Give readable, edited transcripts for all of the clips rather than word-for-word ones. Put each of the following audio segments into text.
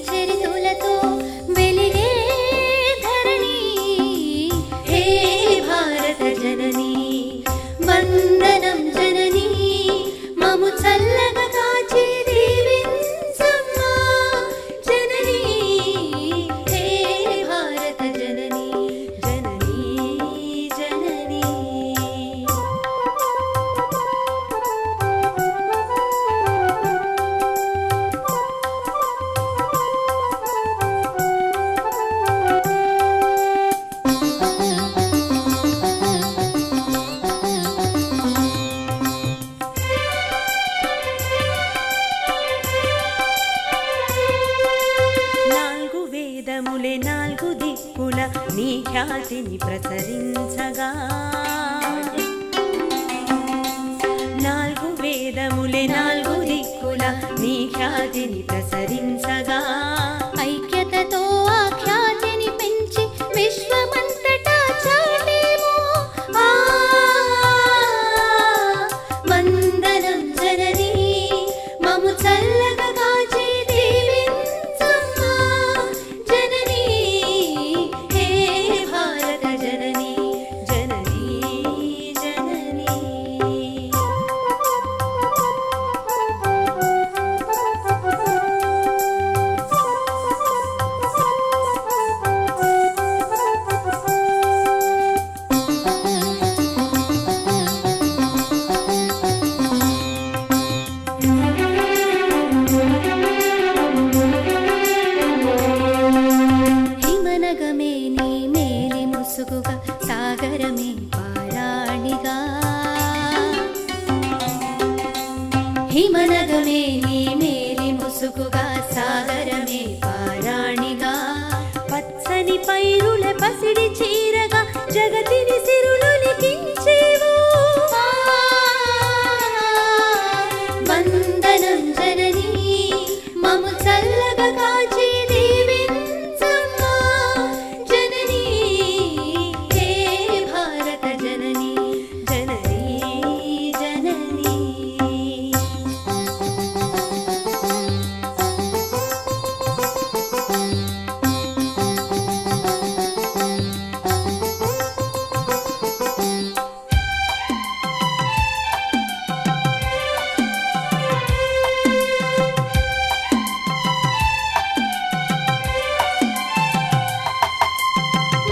చరితులతో వెలిగే ధరణి హే భారత జనని వందనం జనని మము చల్లగా కాచి దీవించమ్మా జనని హే భారత జనని జనని జనని నాలుగు వేదములే నాలుగు దిక్కుల నీ ఖ్యాతిని ప్రసరించగా నాలుగు వేదములే నాలుగు దిక్కుల నీ ఖ్యాతిని ప్రసరించగా ఐక్యతతో ఆ ఖ్యాతిని పెంచి విశ్వమంతటా చాటేమో ఆ వందనం జనని మము చల్లగా కాచి దీవించమ్మా జనని హే భారత జనని జనని జనని హిమనగమే నీ మేలి ముసుగుగా సాగరమే పారాణిగా హిమనగమే నీ మేలి ముసుగుగా సాగరమే పారాణిగా పచ్చని పైరుల పసిడి చీరగా జగతిని సిరులొలికించేవో వందనం జనని మము చల్లగా కాచి దీవించమ్మా జనని హే భారత జనని జనని జనని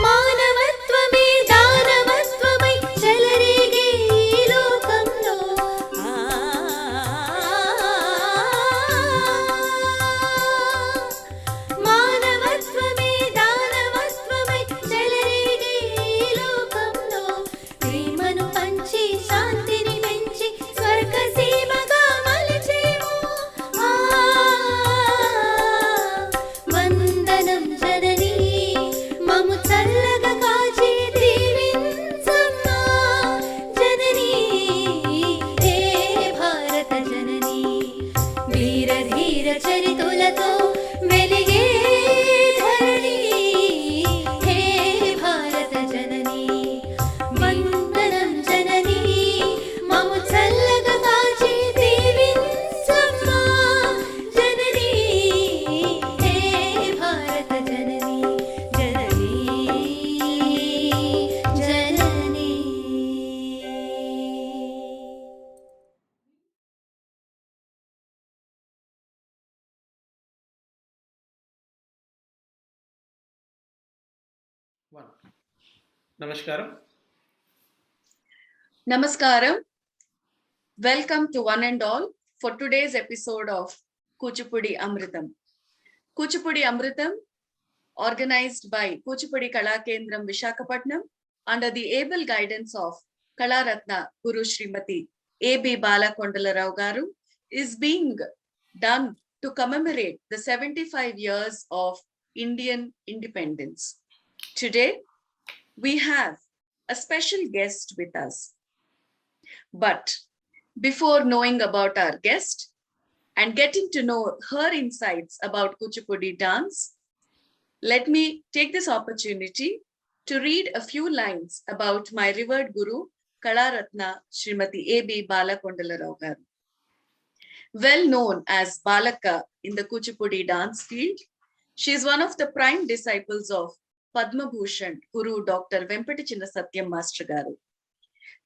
మానవత్వమే దానవత్వమై చెలరేగే ఈ లోకంలో మానవత్వమే దానవత్వమై చెలరేగే ఈ లోకంలో ప్రేమను పంచి శాంతిని పెంచి స్వర్గసీమగా మలచేమో వందనం జనని మము చల్లగా కాచి దీవించమ్మా జనని హే భారత జనని వీర ధీర చరితులతో వెలిగే ధరణి హే భారత జనని వందనం జనని మము చల్లగా కాచి దీవించమ్మా జనని హే భారత జనని జనని జనని నమస్కారం. Namaskaram. Welcome to one and all for today's episode of Kuchipudi Amritham. Kuchipudi Amritham, organized by Kuchipudi Kalaa Kendram Visakhapatnam under the able guidance of Kalaa Ratna Guru Srimati A.B. Bala Kondala garu, is being done to commemorate the 75 years of Indian independence. Today, we have a special guest with us. But before knowing about our guest and getting to know her insights about Kuchipudi dance, let me take this opportunity to read a few lines about my revered Guru, Kalaa Ratna Srimati A.B. Bala Kondala garu. Well known as Balaka in the Kuchipudi dance field, She is one of the prime disciples of Padma Bhushan Guru Dr. Vempati Chinna Satyam Master Garu.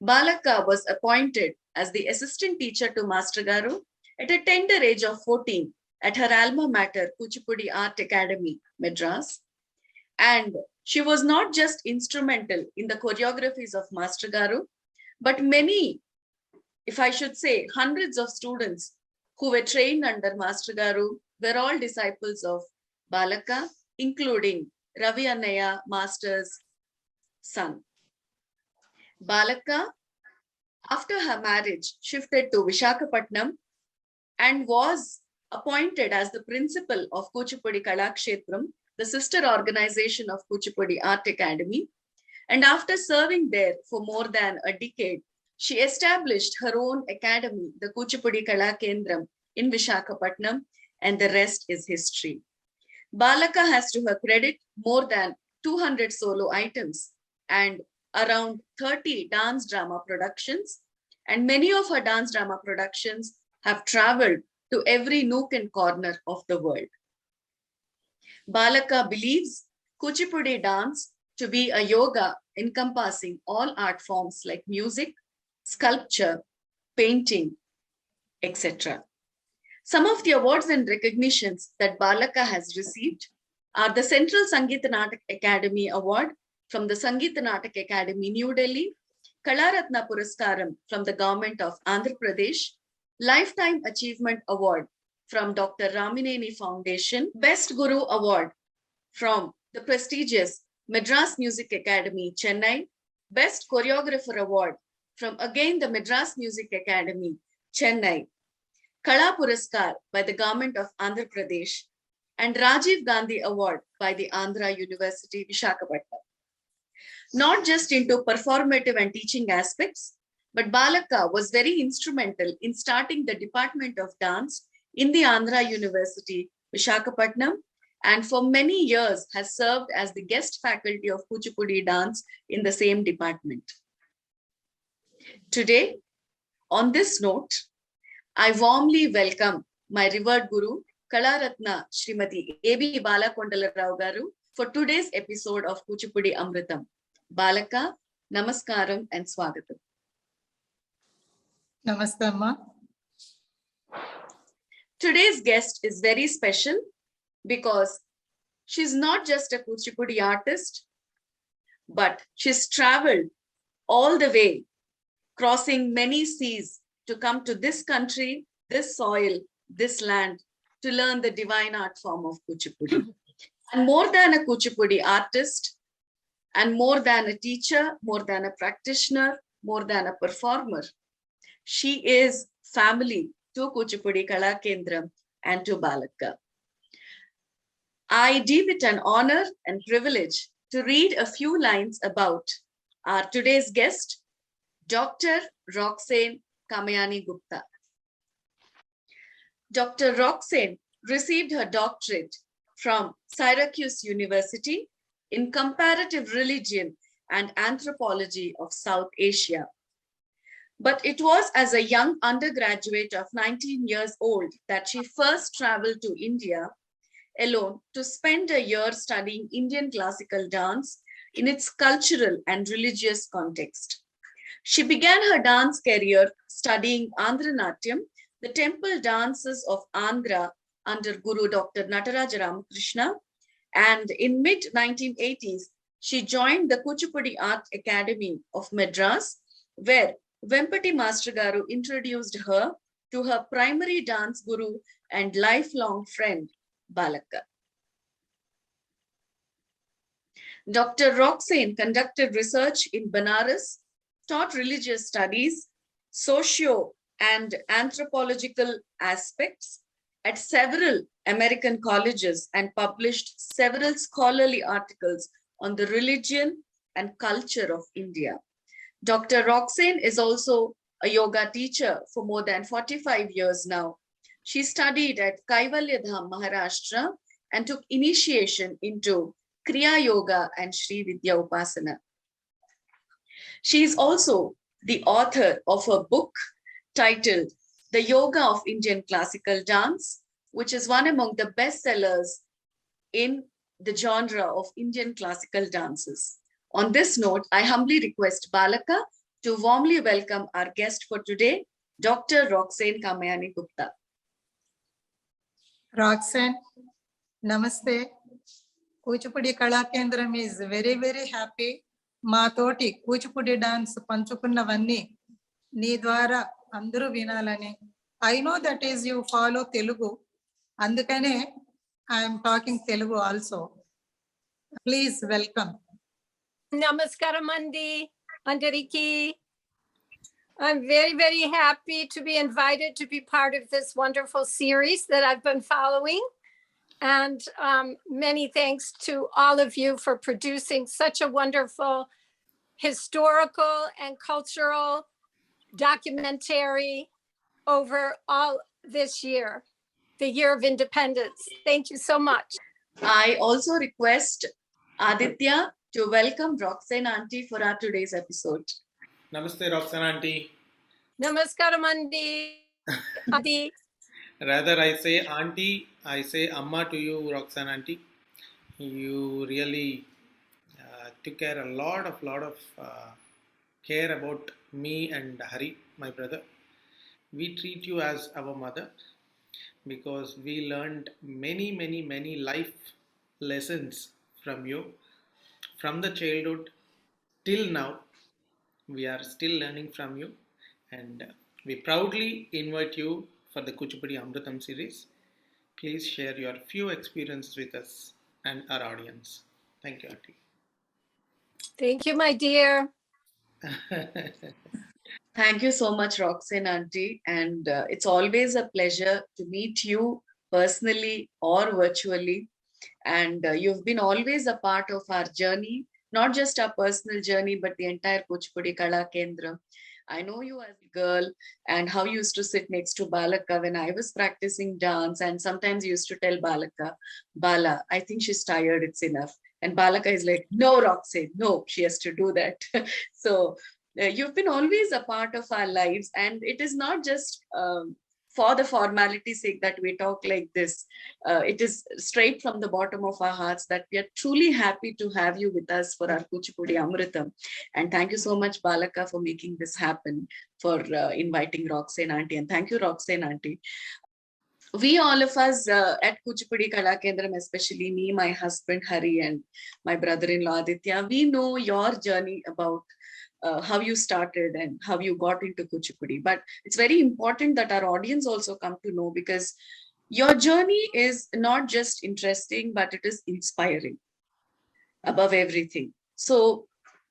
Balaka was appointed as the assistant teacher to Master Garu at a tender age of 14 at her alma mater, Kuchipudi Art Academy, Madras. And she was not just instrumental in the choreographies of Master Garu, but many, if I should say, hundreds of students who were trained under Master Garu were all disciples of Balaka, including Ravi Annaya, Master's son. Balaka, after her marriage, shifted to Visakhapatnam and was appointed as the principal of Kuchipudi Kalakshetram, the sister organization of Kuchipudi Art Academy. And after serving there for more than a decade, she established her own academy, the Kuchipudi Kala Kendram in Visakhapatnam, and the rest is history. Balaka has to her credit more than 200 solo items and around 30 dance drama productions, and many of her dance drama productions have traveled to every nook and corner of the world. Balaka believes Kuchipudi dance to be a yoga encompassing all art forms like music, sculpture, painting, etc. Some of the awards and recognitions that Balaka has received are the Central Sangeet Natak Academy Award from the Sangeet Natak Academy, New Delhi, Kalaa Ratna Puraskaram from the Government of Andhra Pradesh, Lifetime Achievement Award from Dr. Ramineni Foundation, Best Guru Award from the prestigious Madras Music Academy, Chennai, Best Choreographer Award from again the Madras Music Academy, Chennai, Kalaa Puraskar by the Government of Andhra Pradesh, and Rajiv Gandhi Award by the Andhra University, Visakhapatnam. Not just into performative and teaching aspects, but Balaka was very instrumental in starting the Department of Dance in the Andhra University, Visakhapatnam, and for many years has served as the guest faculty of Kuchipudi dance in the same department. Today, on this note, I warmly welcome my revered Guru, Kalaa Ratna Srimati A.B. Bala Kondala Rao Garu for today's episode of Kuchipudi Amritham. Balaka, Namaskaram and Swagatam. Namaste, Amma. Today's guest is very special because she's not just a Kuchipudi artist, but she's traveled all the way, crossing many seas to come to this country, this soil, this land, to learn the divine art form of Kuchipudi. And more than a Kuchipudi artist, and more than a teacher, more than a practitioner, more than a performer, she is family to Kuchipudi Kala Kendram and to Balaka. I deem it an honor and privilege to read a few lines about our today's guest, Dr. Roxanne Kamayani Gupta. Dr. Roxanne received her doctorate from Syracuse University in Comparative Religion and Anthropology of South Asia. But it was as a young undergraduate of 19 years old that she first traveled to India alone to spend a year studying Indian classical dance in its cultural and religious context. She began her dance career studying Andhra Natyam, the temple dances of Andhra under Guru Dr. Nataraja Ramakrishna, and in mid-1980s, she joined the Kuchipudi Art Academy of Madras, where Vempati Master Garu introduced her to her primary dance guru and lifelong friend, Balaka. Dr. Roxanne conducted research in Banaras, taught religious studies, socio and anthropological aspects at several American colleges and published several scholarly articles on the religion and culture of India. Dr. Roxanne is also a yoga teacher for more than 45 years now. She studied at Kaivalyadham, Maharashtra, and took initiation into Kriya Yoga and Shri Vidya Upasana. She is also the author of a book titled The Yoga of Indian Classical Dance, which is one among the bestsellers in the genre of Indian classical dances. On this note, I humbly request Balaka to warmly welcome our guest for today, Dr. Roxanne Kamayani Gupta. Roxanne, Namaste. Kuchipudi Kalaa Kendram is very, very happy. Ma toti Kuchipudi dance panchukunnavani nee dwara andaru vinalani. I know that is you follow Telugu. Andukane I am talking Telugu also. Please welcome. Namaskaram Andi, Andariki. I'm very, very happy to be invited to be part of this wonderful series that I've been following. And many thanks to all of you for producing such a wonderful historical and cultural documentary over all this year, the year of independence. Thank you so much. I also request Aditya to welcome Roxanne Auntie for our today's episode. Namaste, Roxanne Auntie. Namaskaram Andi. Adi. Rather, I say Auntie, I say Amma to you, Roxanne Auntie. You really took care a lot of care about me and Hari, my brother. We treat you as our mother because we learned many life lessons from you from the childhood till now. We are still learning from you, and we proudly invite you for the Kuchipudi Amritham series. Please share your few experiences with us and our audience. Thank you, Auntie. Thank you, my dear. Thank you so much, Roxanne Auntie. And it's always a pleasure to meet you personally or virtually. And you've been always a part of our journey, not just our personal journey, but the entire Kuchipudi Kalaa Kendram. I know you as a girl and how you used to sit next to Balaka when I was practicing dance. And sometimes you used to tell Balaka, Bala, I think she's tired, it's enough. And Balaka is like, no, Roxanne, no, she has to do that. So you've been always a part of our lives. And it is not just for the formality's sake that we talk like this. It is straight from the bottom of our hearts that we are truly happy to have you with us for our Kuchipudi Amritham. And thank you so much, Balaka, for making this happen, for inviting Roxanne Auntie. And thank you, Roxanne Auntie. We all of us at Kuchipudi Kalaa Kendram, especially me, my husband Hari, and my brother-in-law Aditya, we know your journey about how you started and how you got into Kuchipudi. But it's very important that our audience also come to know, because your journey is not just interesting, but it is inspiring above everything. So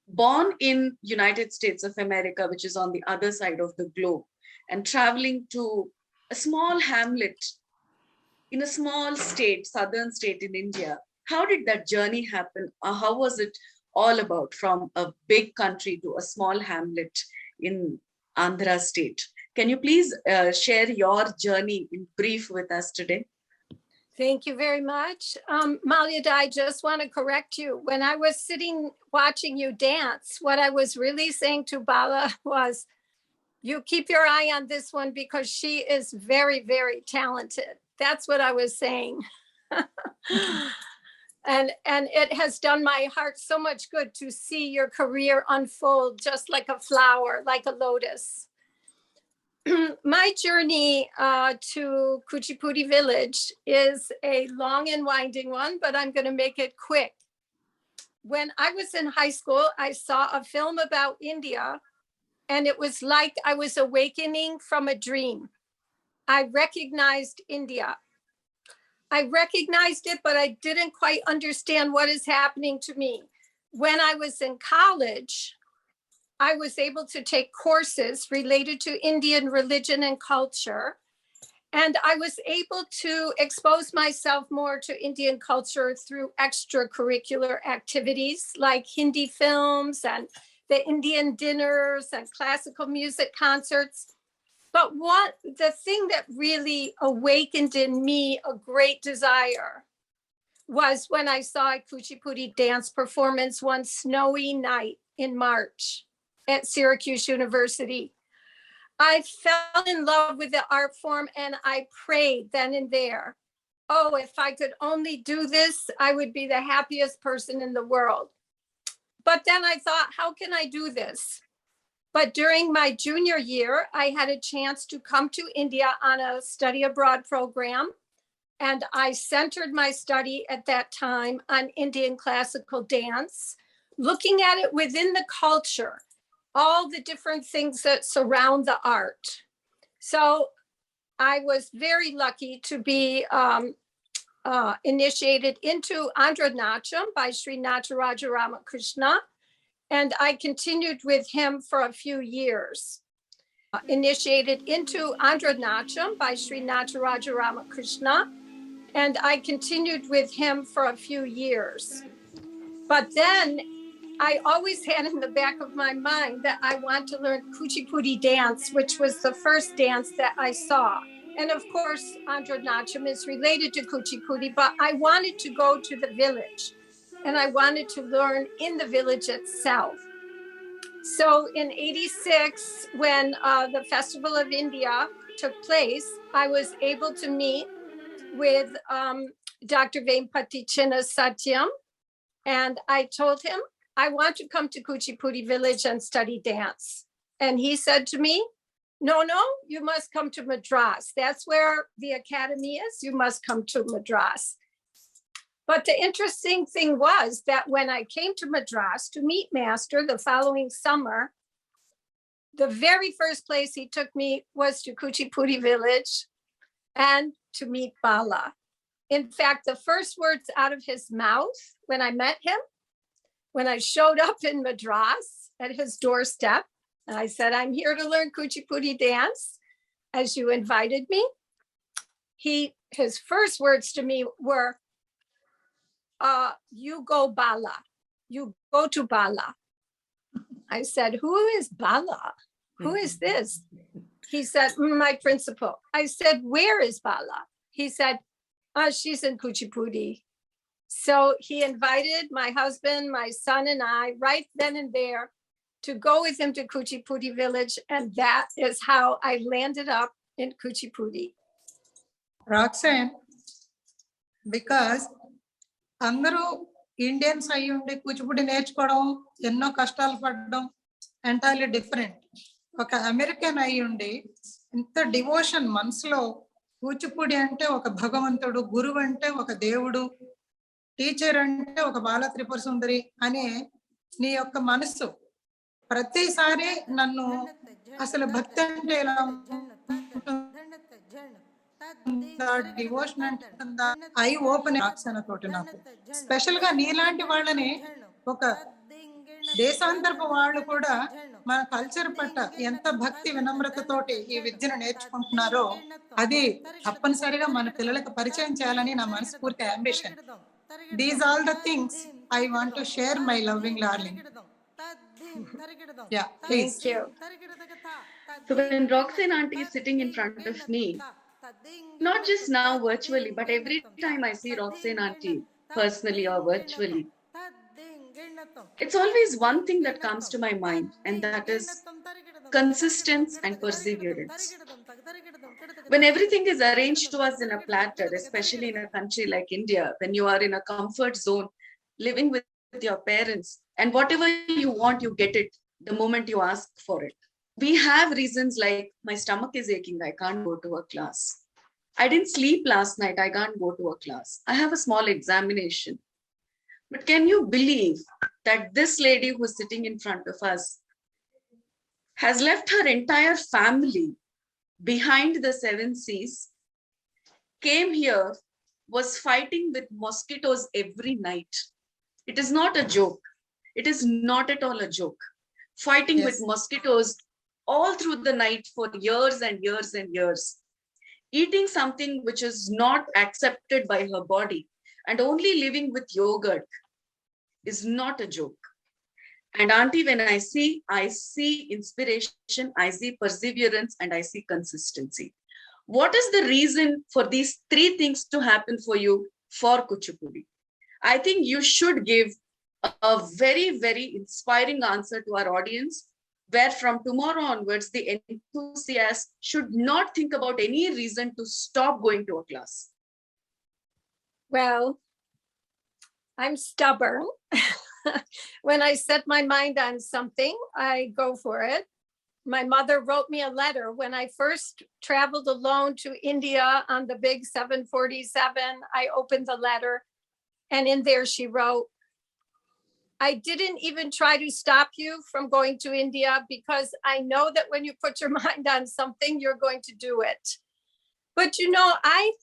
born in United States of America, which is on the other side of the globe, and traveling to a small hamlet in a small state, southern state in India, how did that journey happen? How was it all about, from a big country to a small hamlet in Andhra state? Can you please share your journey in brief with us today? Thank you very much. Malyada, I just want to correct you. When I was sitting watching you dance, what I was really saying to Bala was, you keep your eye on this one because she is very, very talented. That's what I was saying. And it has done my heart so much good to see your career unfold just like a flower, like a lotus. My journey to Kuchipudi village is a long and winding one, but I'm going to make it quick. When I was in high school, I saw a film about India, and it was like I was awakening from a dream. I recognized India. I recognized it, but I didn't quite understand what is happening to me. When I was in college, I was able to take courses related to Indian religion and culture. And I was able to expose myself more to Indian culture through extracurricular activities like Hindi films and the Indian dinners and classical music concerts. But the thing that really awakened in me a great desire was when I saw a Kuchipudi dance performance one snowy night in March at Syracuse University. I fell in love with the art form, and I prayed then and there oh, if I could only do this, I would be the happiest person in the world. But then I thought, how can I do this? But during my junior year, I had a chance to come to India on a study abroad program. And I centered my study at that time on Indian classical dance, looking at it within the culture, all the different things that surround the art. So I was very lucky to be initiated into Andhra Natyam by Shri Nataraja Ramakrishna, and I continued with him for a few years. Initiated into Andhra Natyam by Shri Nataraja Ramakrishna, and I continued with him for a few years. But then I always had in the back of my mind that I want to learn Kuchipudi dance, which was the first dance that I saw. And of course, Andhra Natyam is related to Kuchipudi, but I wanted to go to the village and I wanted to learn in the village itself. So in '86, when the Festival of India took place, I was able to meet with Dr. Vempati Chinna Satyam. And I told him, I want to come to Kuchipudi village and study dance. And he said to me, no, you must come to Madras. That's where the academy is. You must come to Madras. But the interesting thing was that when I came to Madras to meet Master the following summer, the very first place he took me was to Kuchipudi village and to meet Bala. In fact, the first words out of his mouth when I met him, when I showed up in Madras at his doorstep, and I said, I'm here to learn Kuchipudi dance, as you invited me. His first words to me were, you go Bala, you go to Bala. I said, who is Bala? Who is this? He said, my principal. I said, where is Bala? He said, she's in Kuchipudi. So he invited my husband, my son, and I right then and there to go with him to Kuchipudi village. And that is how I landed up in Kuchipudi. Roxanne, because అందరూ Indians అయ్యి ఉండి కూచిపూడి నేర్చుకోవడం ఎన్నో కష్టాలు పడడం entirely different. ఒక American అయ్యి ఉండి ఇంత డివోషన్ మనసులో, కూచిపూడి అంటే ఒక భగవంతుడు, గురువు అంటే ఒక దేవుడు, టీచర్ అంటే ఒక బాల త్రిపుర సుందరి అనే నీ యొక్క మనసు ప్రతిసారి నన్ను అసలు భక్తి అంటే ఎలా డివోషన్ అంటే ఐ ఓపెన్ రాక్సాన తోటి నాకు స్పెషల్ గా నీలాంటి వాళ్ళని ఒక దేశాంతరపు వాళ్ళు కూడా మన కల్చర్ పట్ల ఎంత భక్తి వినమ్రతతోటి ఈ విద్యను నేర్చుకుంటున్నారో అది తప్పనిసరిగా మన పిల్లలకు పరిచయం చేయాలని నా మనస్ఫూర్తి ambition. These all the things I want to share my loving darling. Yeah, please. Thank you. So when Roxanne auntie is sitting in front of me, not just now virtually, but every time I see Roxanne auntie personally or virtually, it's always one thing that comes to my mind, and that is consistency and perseverance. When everything is arranged to us in a platter, especially in a country like India, when you are in a comfort zone, living with your parents, and whatever you want, you get it the moment you ask for it. We have reasons like, my stomach is aching, I can't go to a class. I didn't sleep last night, I can't go to a class. I have a small examination. But can you believe that this lady who is sitting in front of us has left her entire family behind the 7 seas, came here, was fighting with mosquitoes every night. It is not a joke. It is not at all a joke. Fighting with mosquitoes all through the night for years and years and years. Eating something which is not accepted by her body and only living with yogurt is not a joke. And auntie, when I see inspiration, I see perseverance, and I see consistency. What is the reason for these 3 things to happen for you for Kuchipudi? I think you should give a very, very inspiring answer to our audience, where from tomorrow onwards, the enthusiast should not think about any reason to stop going to a class. Well, I'm stubborn. When I set my mind on something, I go for it. My mother wrote me a letter when I first traveled alone to India on the big 747. I opened the letter, and in there she wrote, I didn't even try to stop you from going to India because I know that when you put your mind on something, you're going to do it. But you know, I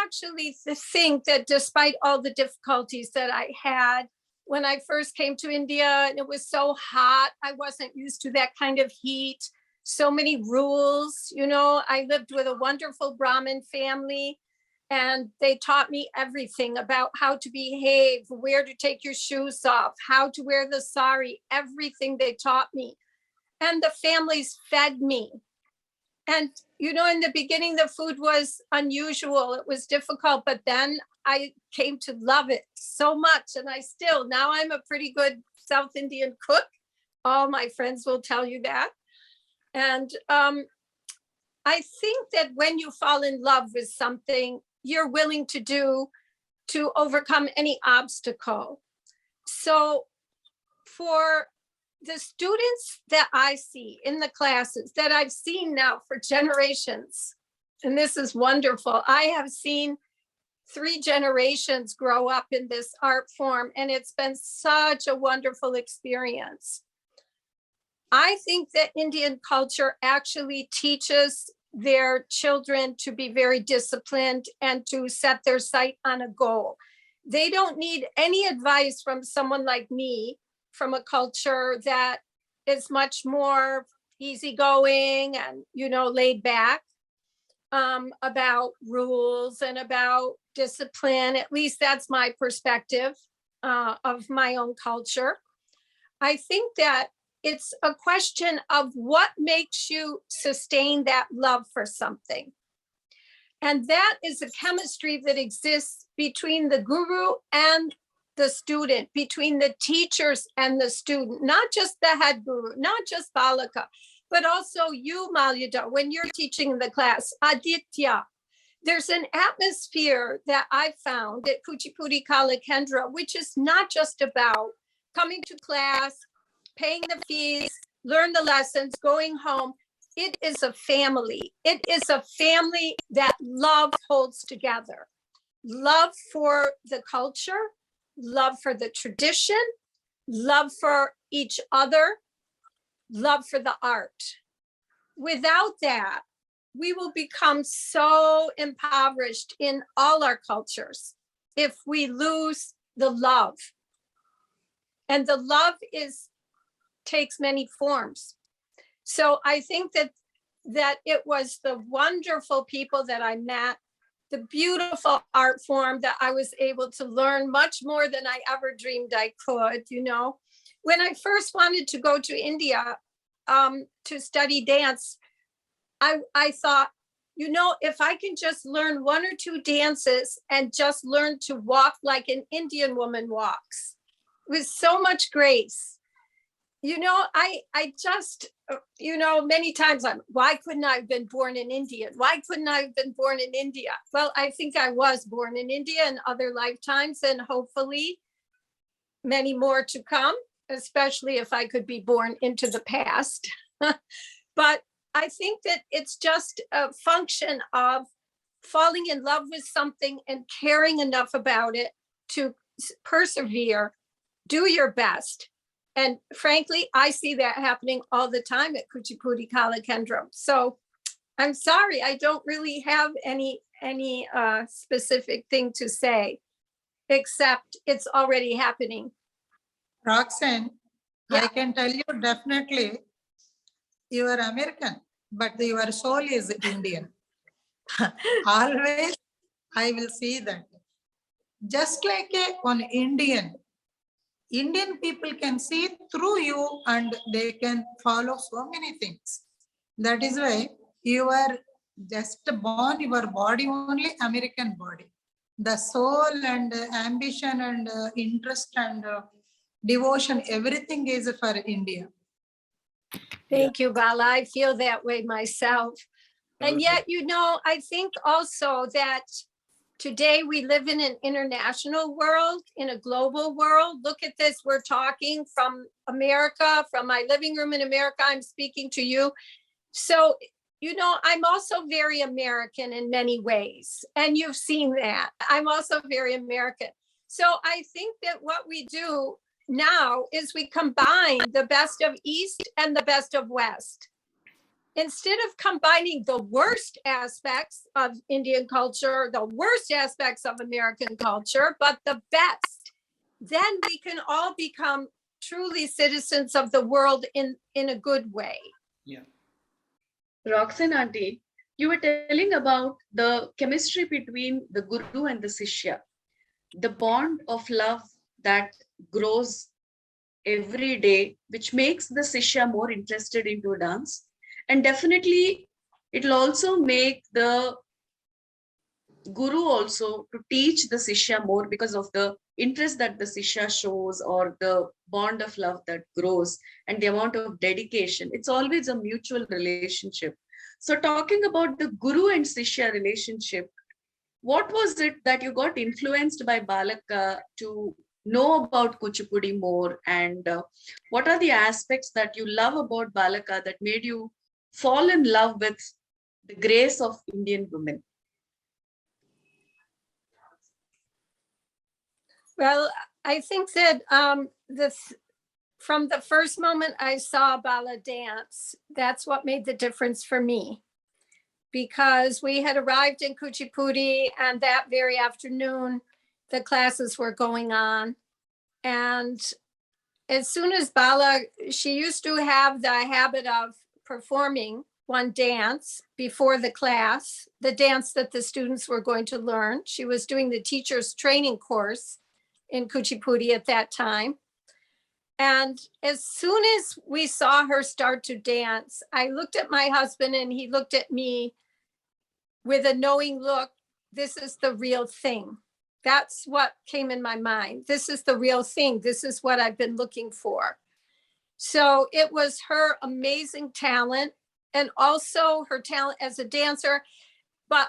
actually think that despite all the difficulties that I had when I first came to India and it was so hot, I wasn't used to that kind of heat, so many rules. You know, I lived with a wonderful Brahmin family and they taught me everything about how to behave, where to take your shoes off, how to wear the sari, everything they taught me. And the families fed me. And, you know, in the beginning, the food was unusual. It was difficult, but then I came to love it so much. And now I'm a pretty good South Indian cook. All my friends will tell you that. And I think that when you fall in love with something, you're willing to do to overcome any obstacle. So for the students that I see in the classes that I've seen now for generations, and this is wonderful. I have seen 3 generations grow up in this art form, and it's been such a wonderful experience. I think that Indian culture actually teaches their children to be very disciplined and to set their sight on a goal. They don't need any advice from someone like me, from a culture that is much more easygoing and, you know, laid back, about rules and about discipline. At least that's my perspective of my own culture. I think that it's a question of what makes you sustain that love for something. And that is a chemistry that exists between the guru and the student, between the teachers and the student, not just the head guru, not just Balaka, but also you, Malyada, when you're teaching the class, Aditya. There's an atmosphere that I found at Kuchipudi Kala Kendra, which is not just about coming to class, paying the fees, learn the lessons, going home. It is a family. It is a family that love holds together. Love for the culture, love for the tradition, love for each other, love for the art. Without that, we will become so impoverished in all our cultures if we lose the love. And the love takes many forms. So I think that it was the wonderful people that I met, the beautiful art form that I was able to learn much more than I ever dreamed I could, you know. When I first wanted to go to India to study dance, I thought, you know, if I can just learn 1 or 2 dances and just learn to walk like an Indian woman walks with so much grace. You know, I just, you know, many times why couldn't I have been born in India? Why couldn't I have been born in India? Well, I think I was born in India in other lifetimes, and hopefully many more to come, especially if I could be born into the past. But I think that it's just a function of falling in love with something and caring enough about it to persevere, do your best. And frankly, I see that happening all the time at Kuchipudi Kala Kendram. So I'm sorry, I don't really have any specific thing to say, except it's already happening. Roxanne, Yeah. I can tell you definitely you are American, but your soul is Indian. Always I will see that. Just like one Indian people can see through you and they can follow so many things. That is why you are just born, your body only American body. The soul and ambition and interest and devotion, everything is for India. Thank you, Bala. I feel that way myself. And yet, you know, I think also that Today, we live in an international world, in a global world. Look at this. We're talking from America, from my living room in America. I'm speaking to you. So, you know, I'm also very American in many ways. And you've seen that. I'm also very American. So I think that what we do now is we combine the best of East and the best of West. Instead of combining the worst aspects of Indian culture, the worst aspects of American culture, but the best, then we can all become truly citizens of the world in a good way. Yeah. Roxanne auntie, you were telling about the chemistry between the guru and the Sishya, the bond of love that grows every day, which makes the Sishya more interested into dance. And definitely, it'll also make the guru also to teach the Sishya more because of the interest that the Sishya shows or the bond of love that grows and the amount of dedication. It's always a mutual relationship. So talking about the guru and Sishya relationship, what was it that you got influenced by Balaka to know about Kuchipudi more? And what are the aspects that you love about Balaka that made you fall in love with the grace of Indian women? Well, I think that from the first moment I saw Bala dance, that's what made the difference for me. Because we had arrived in Kuchipudi and that very afternoon, the classes were going on. And as soon as Bala, she used to have the habit of performing one dance before the class, the dance that the students were going to learn. She was doing the teacher's training course in Kuchipudi at that time. And as soon as we saw her start to dance, I looked at my husband and he looked at me with a knowing look. This is the real thing. That's what came in my mind. This is the real thing. This is what I've been looking for. So it was her amazing talent and also her talent as a dancer, but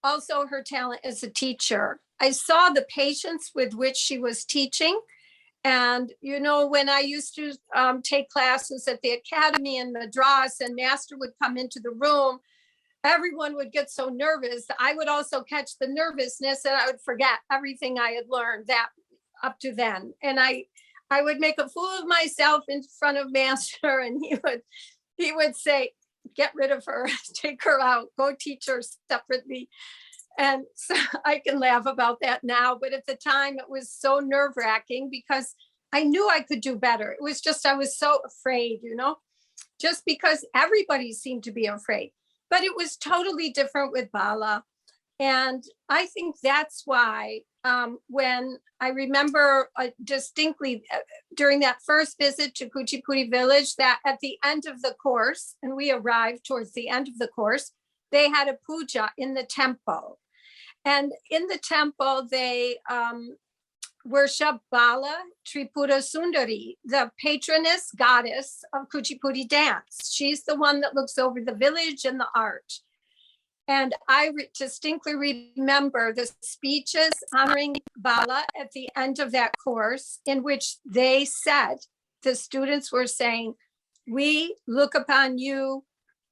also her talent as a teacher. I saw the patience with which she was teaching. And, you know, when I used to take classes at the Akademi in Madras and master would come into the room, everyone would get so nervous. I would also catch the nervousness and I would forget everything I had learned that up to then. And I would make a fool of myself in front of master and he would say, get rid of her, take her out, go teach her separately. And so I can laugh about that now, but at the time it was so nerve-wracking because I knew I could do better. It was just, I was so afraid, you know, just because everybody seemed to be afraid. But it was totally different with Bala. And I think that's why when I remember distinctly during that first visit to Kuchipudi village, that at the end of the course, and we arrived towards the end of the course, they had a puja in the temple. And in the temple, they worship Bala Tripura Sundari, the patroness goddess of Kuchipudi dance. She's the one that looks over the village and the art. And I distinctly remember the speeches honoring Bala at the end of that course, in which they said, the students were saying, we look upon you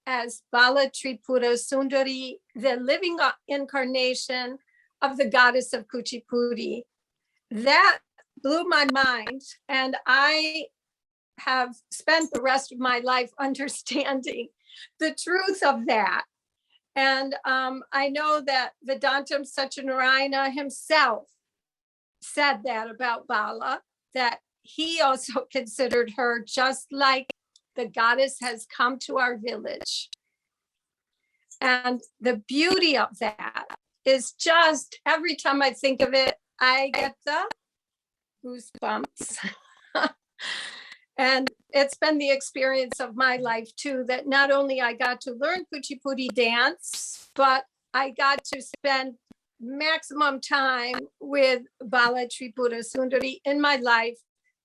as Bala Tripura Sundari, the living incarnation of the goddess of Kuchipudi. That blew my mind, and I have spent the rest of my life understanding the truth of that. And I know that Vedantam Satyanarayana himself said that about Bala, that he also considered her just like the goddess has come to our village. And the beauty of that is just every time I think of it, I get the goosebumps. And it's been the experience of my life too, that not only I got to learn Kuchipudi dance, but I got to spend maximum time with Bala Tripura Sundari in my life,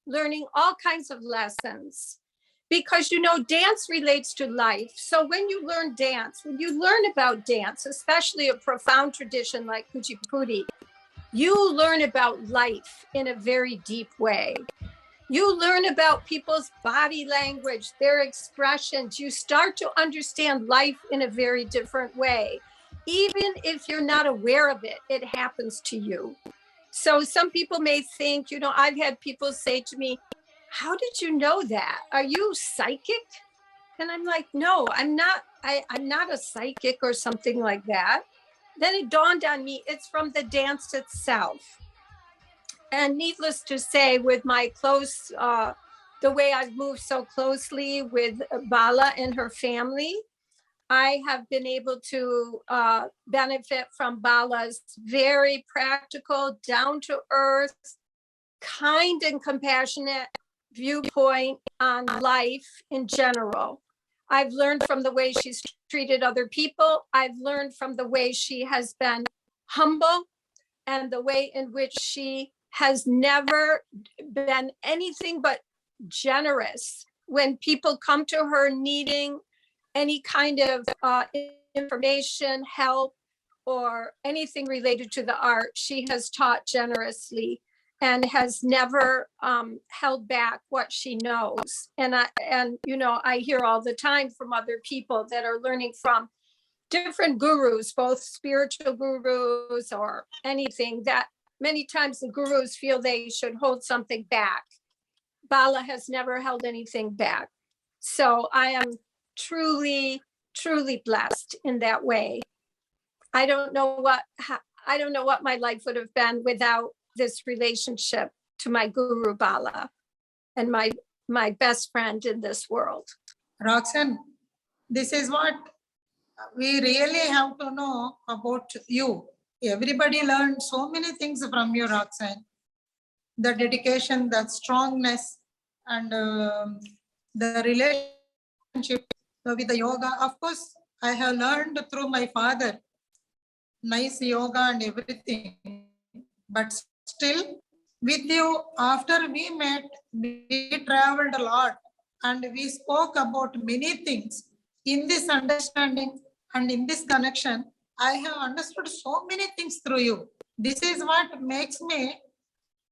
learning all kinds of lessons. because, you know, dance relates to life. So when you learn dance, when you learn about dance, especially a profound tradition like Kuchipudi, you learn about life in a very deep way. You learn about people's body language, their expressions. You start to understand life in a very different way. Even if you're not aware of it, it happens to you. So some people may think, you know, I've had people say to me, how did you know that? Are you psychic? And I'm like, no, I'm not. I'm not a psychic or something like that. Then it dawned on me, it's from the dance itself. And needless to say, with my close, the way I've moved so closely with Bala and her family, I have been able to benefit from Bala's very practical, down to earth, kind and compassionate viewpoint on life in general. I've learned from the way she's treated other people. I've learned from the way she has been humble and the way in which she has never been anything but generous when people come to her needing any kind of information, help, or anything related to the art. She has taught generously and has never held back what she knows. And you know, I hear all the time from other people that are learning from different gurus, both spiritual gurus or anything, that many times the gurus feel they should hold something back. Bala has never held anything back. So I am truly, truly blessed in that way. I don't know what my life would have been without this relationship to my guru Bala and my best friend in this world. Roxanne, this is what we really have to know about you. Everybody learned so many things from you, Roxanne. The dedication, the strongness, and the relationship with the yoga. Of course, I have learned through my father, nice yoga and everything. But still, with you, after we met, we traveled a lot and we spoke about many things. In this understanding and in this connection, I have understood so many things through you. This is what makes me,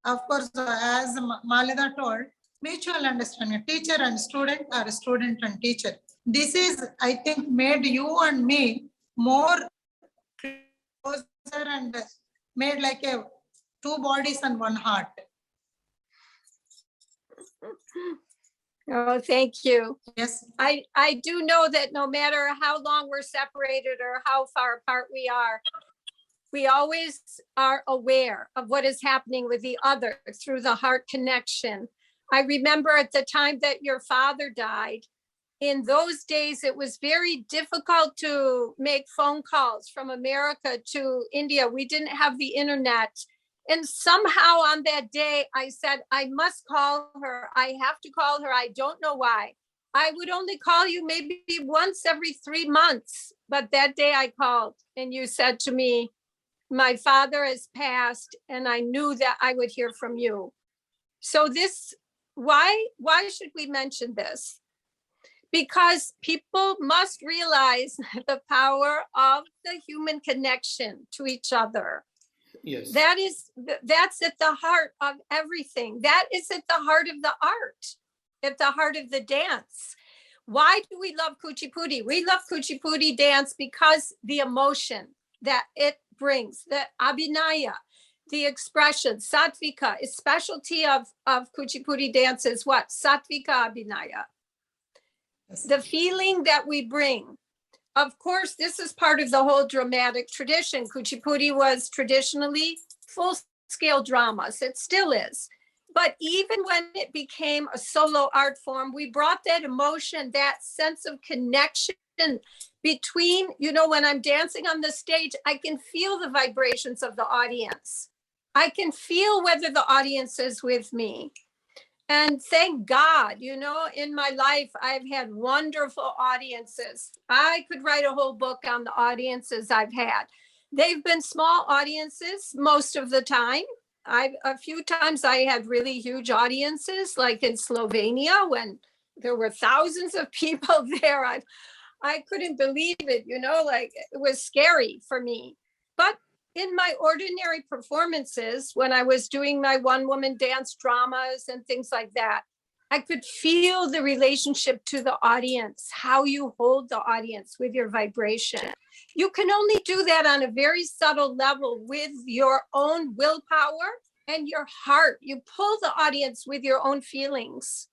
of course, as Malida told, mutual understanding, teacher and student, or student and teacher. This is, I think, made you and me more closer and made like a two bodies and one heart. Oh, thank you. Yes. I do know that no matter how long we're separated or how far apart we are, we always are aware of what is happening with the other through the heart connection. I remember at the time that your father died, in those days, it was very difficult to make phone calls from America to India. We didn't have the internet. And somehow on that day, I said, I must call her. I have to call her. I don't know why. I would only call you maybe once every 3 months. But that day I called and you said to me, my father has passed and I knew that I would hear from you. So this, why should we mention this? Because people must realize the power of the human connection to each other. Yes. That's at the heart of everything. That is at the heart of the art, at the heart of the dance. Why do we love Kuchipudi? We love Kuchipudi dance because the emotion that it brings, the abhinaya, the expression, sattvika, a specialty of Kuchipudi dance is what? Sattvika abhinaya. Yes. The feeling that we bring. Of course, this is part of the whole dramatic tradition. Kuchipudi was traditionally full-scale dramas. It still is. But even when it became a solo art form, we brought that emotion, that sense of connection between, you know, when I'm dancing on the stage, I can feel the vibrations of the audience. I can feel whether the audience is with me. And thank God, you know, in my life, I've had wonderful audiences. I could write a whole book on the audiences I've had. They've been small audiences most of the time. A few times I had really huge audiences, like in Slovenia when there were thousands of people there. I couldn't believe it, like it was scary for me. But in my ordinary performances, when I was doing my one-woman dance dramas and things like that, I could feel the relationship to the audience, how you hold the audience with your vibration. You can only do that on a very subtle level with your own willpower and your heart. You pull the audience with your own feelings.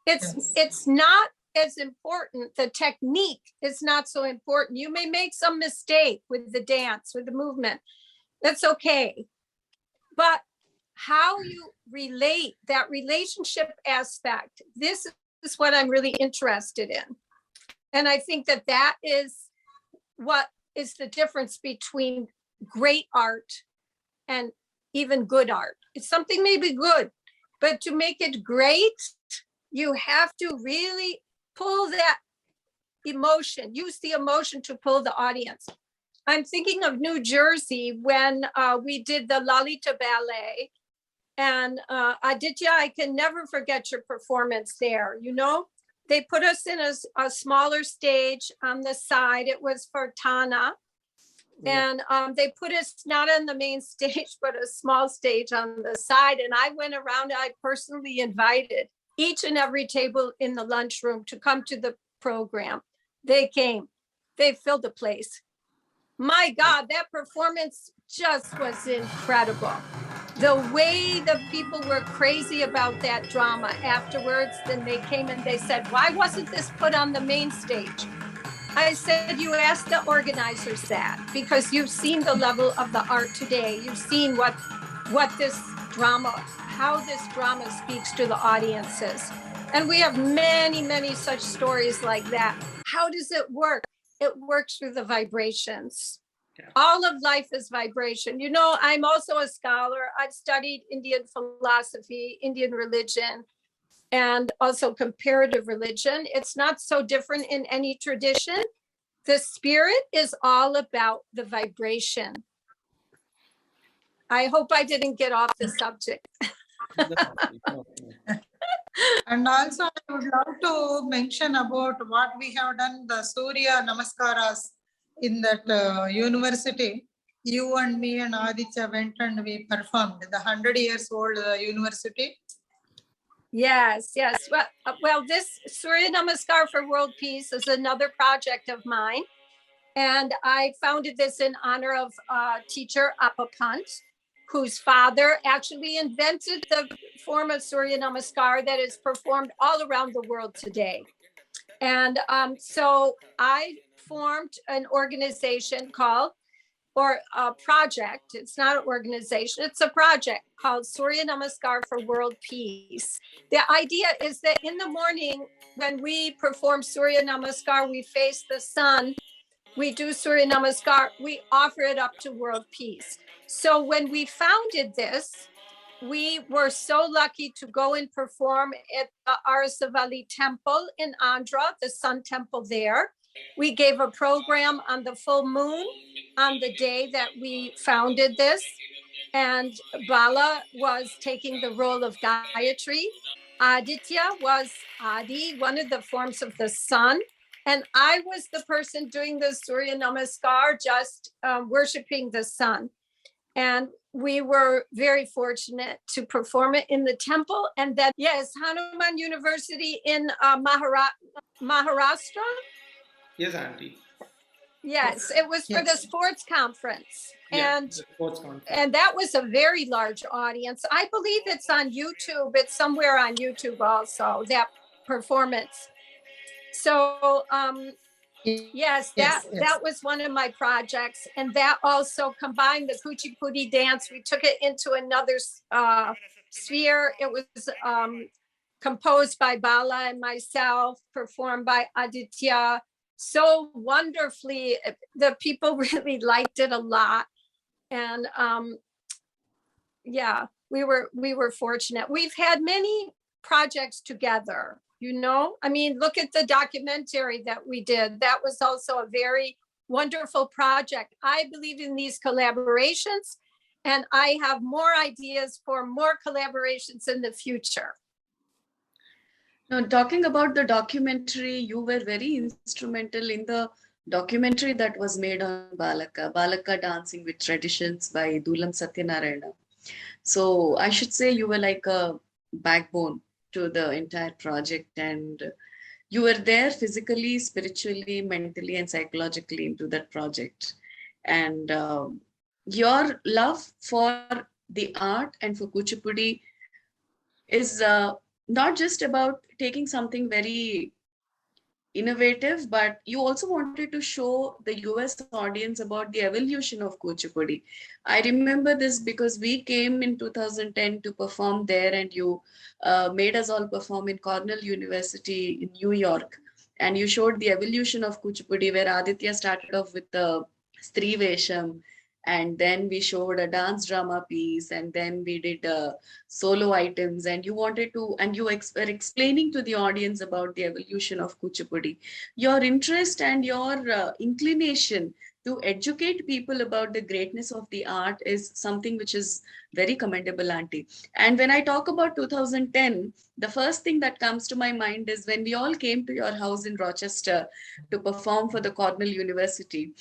It's not as important. The technique is not so important. You may make some mistake with the dance, with the movement. That's okay. But how you relate, that relationship aspect, this is what I'm really interested in. And I think that is what is the difference between great art and even good art. It's something may be good, but to make it great, you have to really pull that emotion, use the emotion to pull the audience. I'm thinking of New Jersey when we did the Lalita Ballet. And Aditya, I can never forget your performance there. They put us in a smaller stage on the side. It was for Tana. And they put us not on the main stage, but a small stage on the side. And I went around, I personally invited each and every table in the lunchroom to come to the program. They came, they filled the place. My God, that performance just was incredible. The way the people were crazy about that drama afterwards, then they came and they said, why wasn't this put on the main stage? I said, you asked the organizers that because you've seen the level of the art today. You've seen what this drama, how this drama speaks to the audiences. And we have many, many such stories like that. How does it work? It works through the vibrations. Yeah. All of life is vibration. I'm also a scholar. I've studied Indian philosophy, Indian religion, and also comparative religion. It's not so different in any tradition. The spirit is all about the vibration. I hope I didn't get off the subject. And also, I would love to mention about what we have done, the Surya Namaskaras in that university. You and me and Aditya went and we performed the 100 years old university. Yes. Well, this Surya Namaskar for World Peace is another project of mine. And I founded this in honor of teacher Appa Pant, whose father actually invented the form of Surya Namaskar that is performed all around the world today. And so I formed an organization called, or a project, it's not an organization, it's a project called Surya Namaskar for World Peace. The idea is that in the morning when we perform Surya Namaskar, we face the sun, we do Surya Namaskar, we offer it up to world peace. So when we founded this, we were so lucky to go and perform at the Arasavali temple in Andhra, the sun temple there. We gave a program on the full moon on the day that we founded this. And Bala was taking the role of Gayatri. Aditya was Adi, one of the forms of the sun. And I was the person doing the Surya Namaskar, just worshiping the sun. And we were very fortunate to perform it in the temple. And then, yes, Hanuman University in Maharashtra. Yes, Auntie. Yes, it was for the sports conference. Yeah, and the sports conference. And that was a very large audience. I believe it's on YouTube. It's somewhere on YouTube also, that performance. So yes, that was one of my projects. And that also combined the Kuchipudi dance. We took it into another sphere. It was composed by Bala and myself, performed by Aditya. So wonderfully, the people really liked it a lot. And yeah, we were fortunate. We've had many projects together. I mean, look at the documentary that we did. That was also a very wonderful project. I believe in these collaborations, and I have more ideas for more collaborations in the future. Now, talking about the documentary, you were very instrumental in the documentary that was made on Balaka Dancing with Traditions by Dulam Satyanarayana. So I should say you were like a backbone to the entire project, and you were there physically, spiritually, mentally, and psychologically into that project. And your love for the art and for Kuchipudi is not just about taking something very innovative, but you also wanted to show the US audience about the evolution of Kuchipudi. I remember this because we came in 2010 to perform there, and you made us all perform in Cornell University in New York. And you showed the evolution of Kuchipudi, where Aditya started off with the Stri Vesham, and then we showed a dance drama piece, and then we did solo items, and you wanted to, and you were explaining to the audience about the evolution of Kuchipudi. Your interest and your inclination to educate people about the greatness of the art is something which is very commendable, Auntie. And when I talk about 2010, the first thing that comes to my mind is when we all came to your house in Rochester to perform for the Cornell University.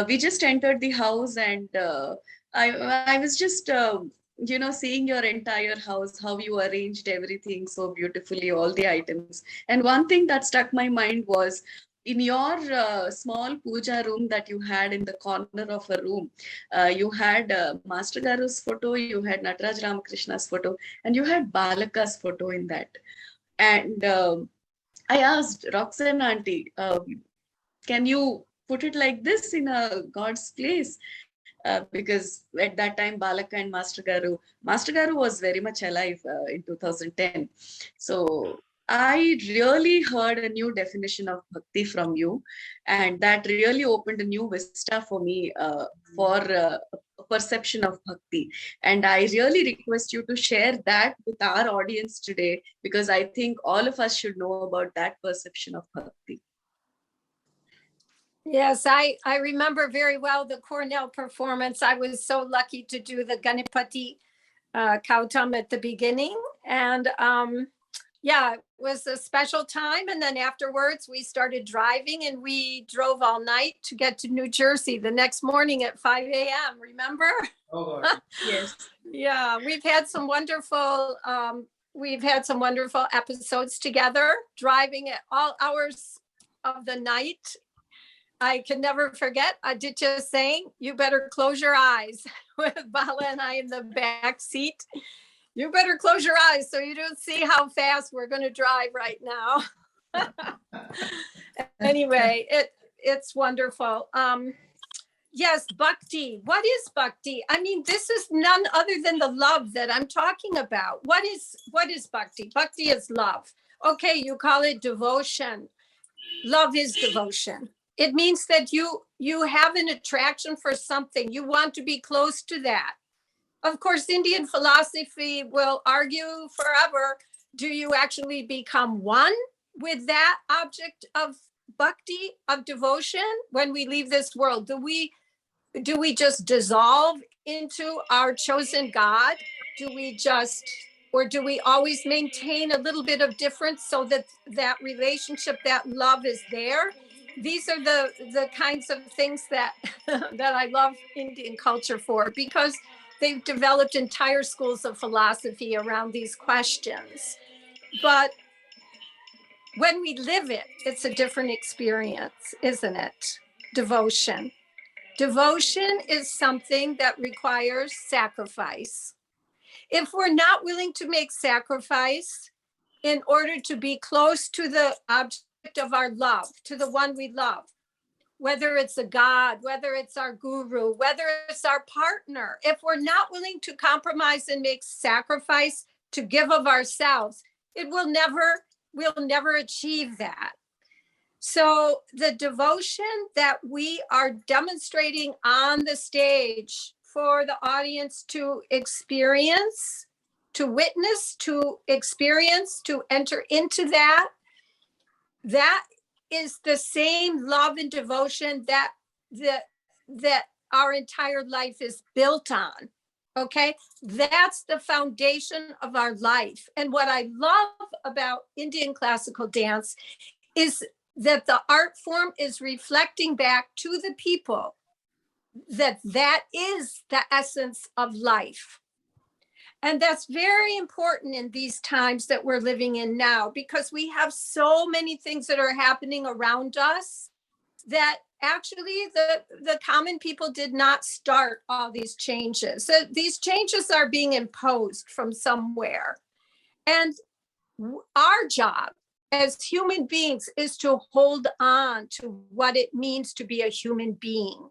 We just entered the house, and I was just seeing your entire house, how you arranged everything so beautifully, all the items. And one thing that struck my mind was in your small puja room that you had in the corner of a room, you had Master Garu's photo, you had Nataraj Ramakrishna's photo, and you had Balaka's photo in that. And I asked Roxanne auntie, can you put it like this in a God's place? Because at that time, Balaka and Master Garu was very much alive in 2010. So I really heard a new definition of bhakti from you, and that really opened a new vista for me for a perception of bhakti. And I really request you to share that with our audience today, because I think all of us should know about that perception of bhakti. Yes, I remember very well the Cornell performance. I was so lucky to do the Ganapati Kautam at the beginning. And yeah, it was a special time. And then afterwards, we started driving, and we drove all night to get to New Jersey the next morning at 5 a.m. Remember? Oh God. Yes. Yeah, we've had some wonderful episodes together, driving at all hours of the night. I can never forget Aditya saying, "You better close your eyes," with Bala and I in the back seat. You better close your eyes so you don't see how fast we're going to drive right now. Anyway, it's wonderful. Yes, bhakti. What is bhakti? I mean, this is none other than the love that I'm talking about. What is bhakti? Bhakti is love. Okay, you call it devotion. Love is devotion. It means that you have an attraction for something. You want to be close to that. Of course, Indian philosophy will argue forever. Do you actually become one with that object of bhakti, of devotion, when we leave this world? Do we just dissolve into our chosen God? Or do we always maintain a little bit of difference so that that relationship, that love is there? These are the kinds of things that that I love Indian culture for, because they've developed entire schools of philosophy around these questions. But when we live it, it's a different experience, isn't it? Devotion. Devotion is something that requires sacrifice. If we're not willing to make sacrifice in order to be close to the object of our love, to the one we love, whether it's a God, whether it's our guru, whether it's our partner, if we're not willing to compromise and make sacrifice to give of ourselves, we'll never achieve that. So the devotion that we are demonstrating on the stage for the audience to experience, to witness, to experience, to enter into that is the same love and devotion that our entire life is built on. Okay, that's the foundation of our life. And what I love about Indian classical dance is that the art form is reflecting back to the people that that is the essence of life. And that's very important in these times that we're living in now, because we have so many things that are happening around us that actually the common people did not start all these changes. So these changes are being imposed from somewhere. And our job as human beings is to hold on to what it means to be a human being.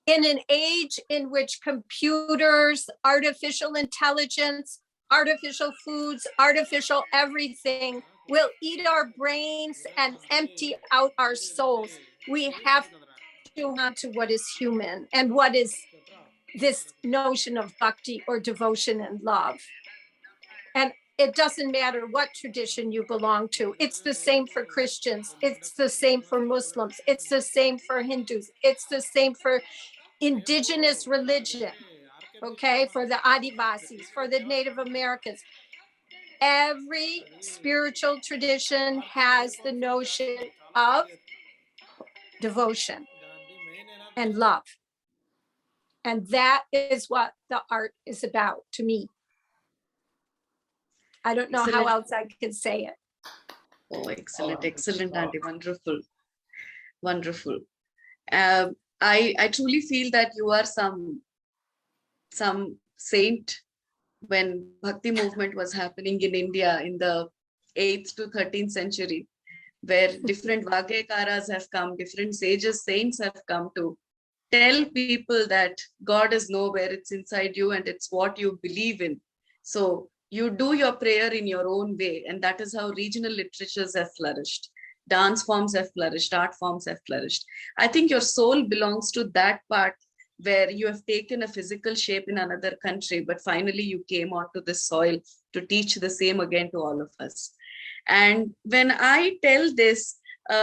In an age in which computers, artificial intelligence, artificial foods, artificial everything will eat our brains and empty out our souls, we have to hold on to what is human and what is this notion of bhakti or devotion and love. And it doesn't matter what tradition you belong to. It's the same for Christians. It's the same for Muslims. It's the same for Hindus. It's the same for indigenous religion, okay, for the Adivasis, for the Native Americans. Every spiritual tradition has the notion of devotion and love. And that is what the art is about to me. I don't know how else I can say it. Oh, excellent, excellent, Auntie. Wonderful, wonderful. I truly feel that you are some saint when Bhakti movement was happening in India in the 8th to 13th century, where different Vagyakaras have come, different sages, saints have come to tell people that God is nowhere, it's inside you and it's what you believe in. So you do your prayer in your own way, and that is how regional literatures have flourished. Dance forms have flourished, art forms have flourished. I think your soul belongs to that part where you have taken a physical shape in another country, but finally you came onto this soil to teach the same again to all of us. And when I tell this,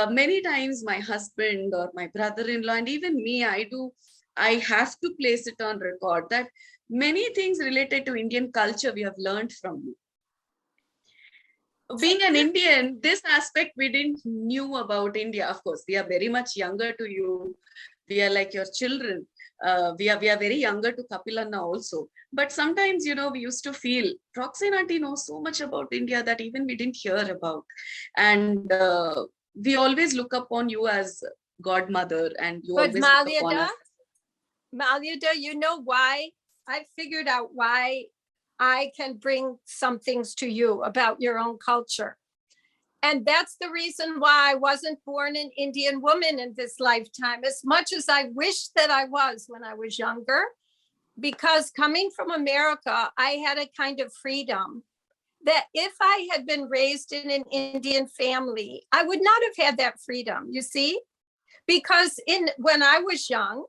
many times my husband or my brother-in-law and even me, I have to place it on record that many things related to Indian culture we have learned from you. Being an Indian, this aspect we didn't knew about India. Of course, we are very much younger to you. We are like your children. We are very younger to Kapilanna also. But sometimes, you know, we used to feel Roxanne auntie knows so much about India that even we didn't hear about. And we always look upon you as godmother, and you But always look upon us. Malyuda, you know why? I figured out why I can bring some things to you about your own culture. And that's the reason why I wasn't born an Indian woman in this lifetime, as much as I wish that I was when I was younger, because coming from America, I had a kind of freedom that if I had been raised in an Indian family, I would not have had that freedom, you see? Because when I was young,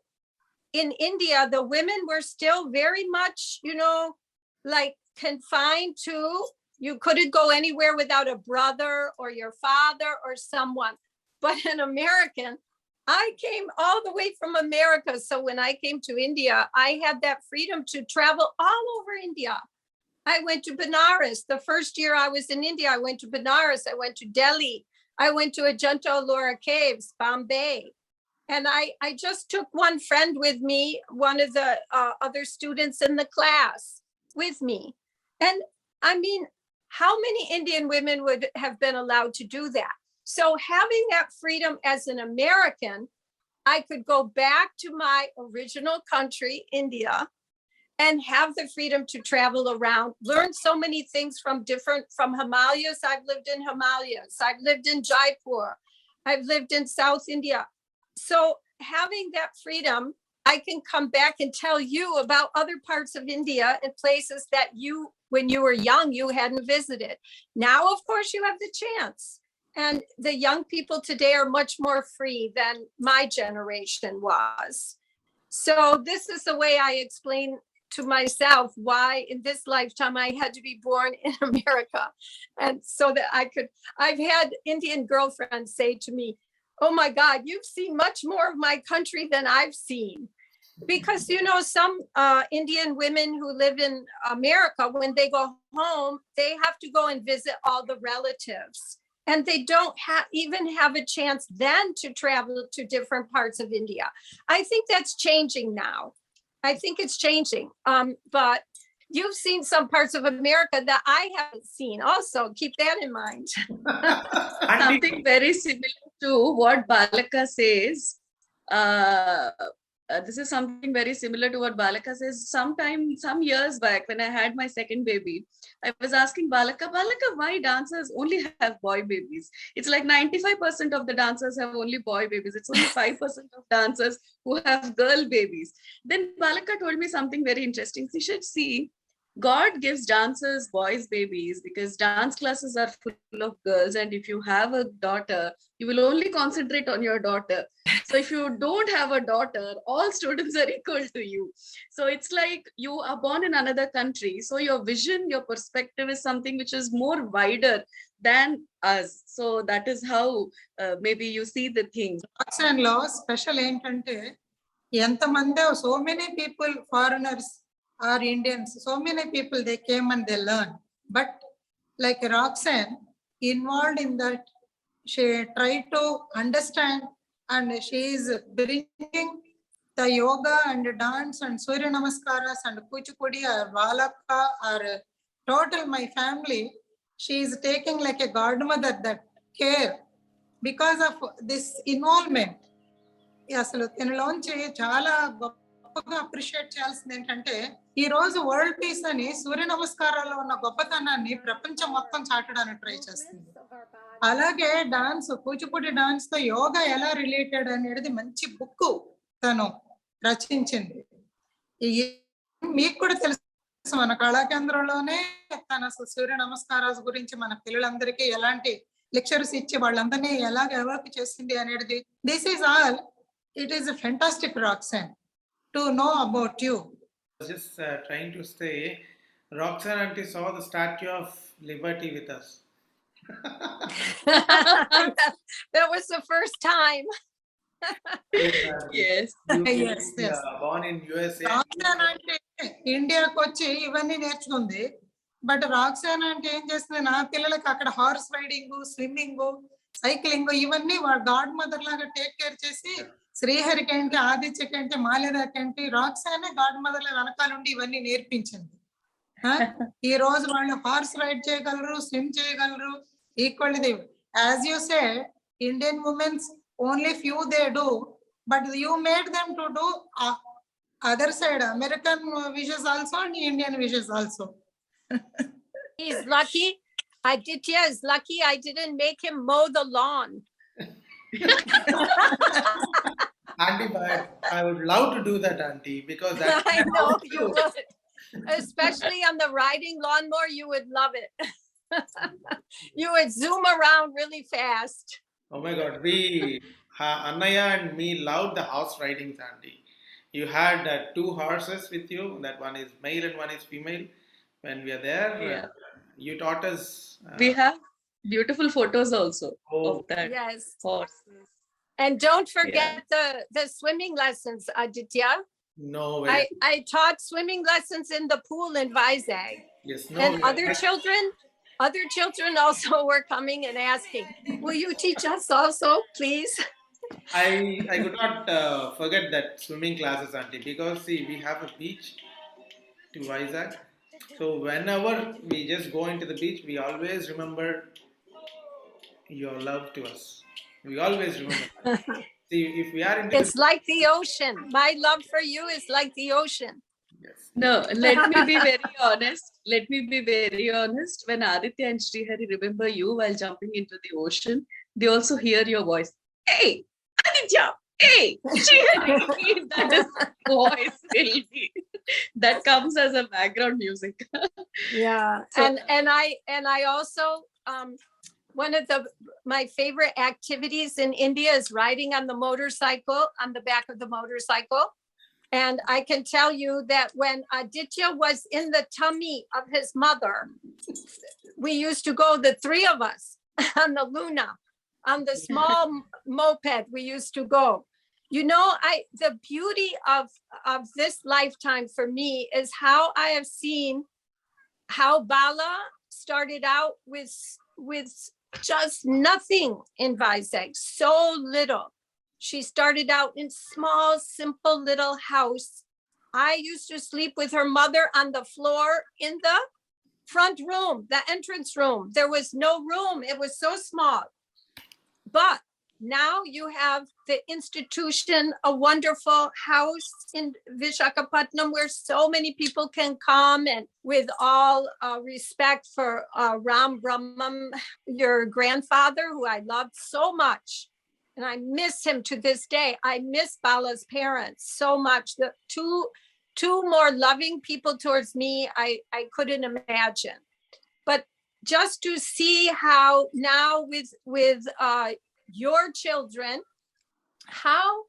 in India, the women were still very much, you know, like confined to, you couldn't go anywhere without a brother or your father or someone. But an American, I came all the way from America. So when I came to India, I had that freedom to travel all over India. I went to Benares. The first year I was in India, I went to Benares. I went to Delhi. I went to Ajanta Ellora Caves, Bombay. And I just took one friend with me, one of the other students in the class with me. And I mean, how many Indian women would have been allowed to do that? So having that freedom as an American, I could go back to my original country, India, and have the freedom to travel around, learn so many things from Himalayas. I've lived in Himalayas. I've lived in Jaipur. I've lived in South India. So having that freedom, I can come back and tell you about other parts of India and places that you, when you were young, you hadn't visited. Now, of course, you have the chance. And the young people today are much more free than my generation was. So this is the way I explain to myself why in this lifetime I had to be born in America. And so that I've had Indian girlfriends say to me, oh my God, you've seen much more of my country than I've seen. because you know, some Indian women who live in America, when they go home, they have to go and visit all the relatives, and they don't even have a chance then to travel to different parts of India. I think that's changing now. I think it's changing. But you've seen some parts of America that I haven't seen. Also, keep that in mind. Something very similar to what Balaka says. This is something very similar to what Balaka says. Some years back, when I had my second baby, I was asking Balaka, why dancers only have boy babies? It's like 95% of the dancers have only boy babies. It's only 5% of dancers who have girl babies. Then Balaka told me something very interesting. She should see, God gives dancers boys babies because dance classes are full of girls, and if you have a daughter, you will only concentrate on your daughter. So if you don't have a daughter, all students are equal to you. So it's like you are born in another country, so your vision, your perspective is something which is more wider than us. So that is how maybe you see the things. Roxanne law special ఏంటంటే ఎంతమంది so many people foreigners or Indians, so many people they came and they learned, but like Roxanne involved in that, she tried to understand and she is bringing the yoga and dance and Surya Namaskaras and Kuchipudi or Valakka or total my family, she is taking like a godmother, that care because of this involvement. అసలు దీనిలోంచి చాలా గొప్పగా appreciate చేయాల్సింది ఏంటంటే ఈ రోజు world peace అని సూర్య నమస్కారాల్లో ఉన్న గొప్పతనాన్ని ప్రపంచం మొత్తం చాటడానికి ట్రై చేస్తుంది. అలాగే డాన్స్, కూచిపూడి డాన్స్ తో యోగా ఎలా రిలేటెడ్ అనేది మంచి బుక్ తను రచించింది. మీకు కూడా తెలుసు మన కళాకేంద్రంలోనే తన సూర్య నమస్కారాల గురించి మన పిల్లలందరికీ ఎలాంటి లెక్చర్స్ ఇచ్చి వాళ్ళందరినీ ఎలాగ అవార్క్ చేసింది అనేది. This is all. It is a fantastic, Roxanne, to know about you. I was just trying to say, Roxanne auntie saw the Statue of Liberty with us. That was the first time. Yes. Yes, yes. Born in USA. Roxanne అంటే ఇండియాకి వచ్చి ఇవన్నీ నేర్చుకుంది. But రాక్సాన్ అంటే ఏం చేస్తుంది, నా పిల్లలకి అక్కడ హార్స్ రైడింగ్, స్విమ్మింగ్, సైక్లింగ్ ఇవన్నీ వాళ్ళ గాడ్ మదర్ లాగా టేక్ కేర్ చేసి శ్రీహరికి ఏంటి, ఆదిత్యకి ఏంటి, మాల్యదకి ఏంటి, రాక్సానే గాడ్ మదర్ ల వెనకాలండి ఇవన్నీ నేర్పించింది. ఈ రోజు వాళ్ళు హార్స్ రైడ్ చేయగలరు, స్విమ్ చేయగలరు, equally. As you say, Indian women's only few they do, but you made them to do other side, American wishes also and Indian wishes also. He's lucky. Aditya is lucky I didn't make him mow the lawn. Auntie, I would love to do that, auntie, because that I know you would. Especially on the riding lawnmower, you would love it. You would zoom around really fast. Oh my God, Annaya and me loved the horse ridings, auntie. You had 2 horses with you. That one is male and one is female. When we are there, you taught us. We have beautiful photos also of that. Yes. Horse. And don't forget the swimming lessons, Aditya. No way. I taught swimming lessons in the pool in Vizag. Yes, no And way. other children also were coming and asking, will you teach us also, please? I could not forget that swimming classes, auntie, because see, we have a beach to Vizag. So whenever we just go into the beach, we always remember your love to us. We always remember that. See, if we are into It's like the ocean. My love for you is like the ocean. yes. No, let me be very honest. Let me be very honest. When Aditya and Shri remember you while jumping into the ocean, they also hear your voice. Hey, Aditya! Hey, Shri! That is voice will be. That comes as a background music. Yeah. So- And I also one of my favorite activities in India is riding on the motorcycle, on the back of the motorcycle. And I can tell you that when Aditya was in the tummy of his mother, we used to go, the 3 of us, on the Luna, on the small moped, we used to go. You know, the beauty of this lifetime for me is how I have seen how Bala started out with just nothing in Vizag, so little. She started out in small, simple little house. I used to sleep with her mother on the floor in the front room, the entrance room. There was no room. It was so small. But now you have the institution, a wonderful house in Visakhapatnam where so many people can come, and with all respect for Ram Brahmam, your grandfather, who I loved so much. And I miss him to this day. I miss Bala's parents so much. The two more loving people towards me, I couldn't imagine. But just to see how now with your children, how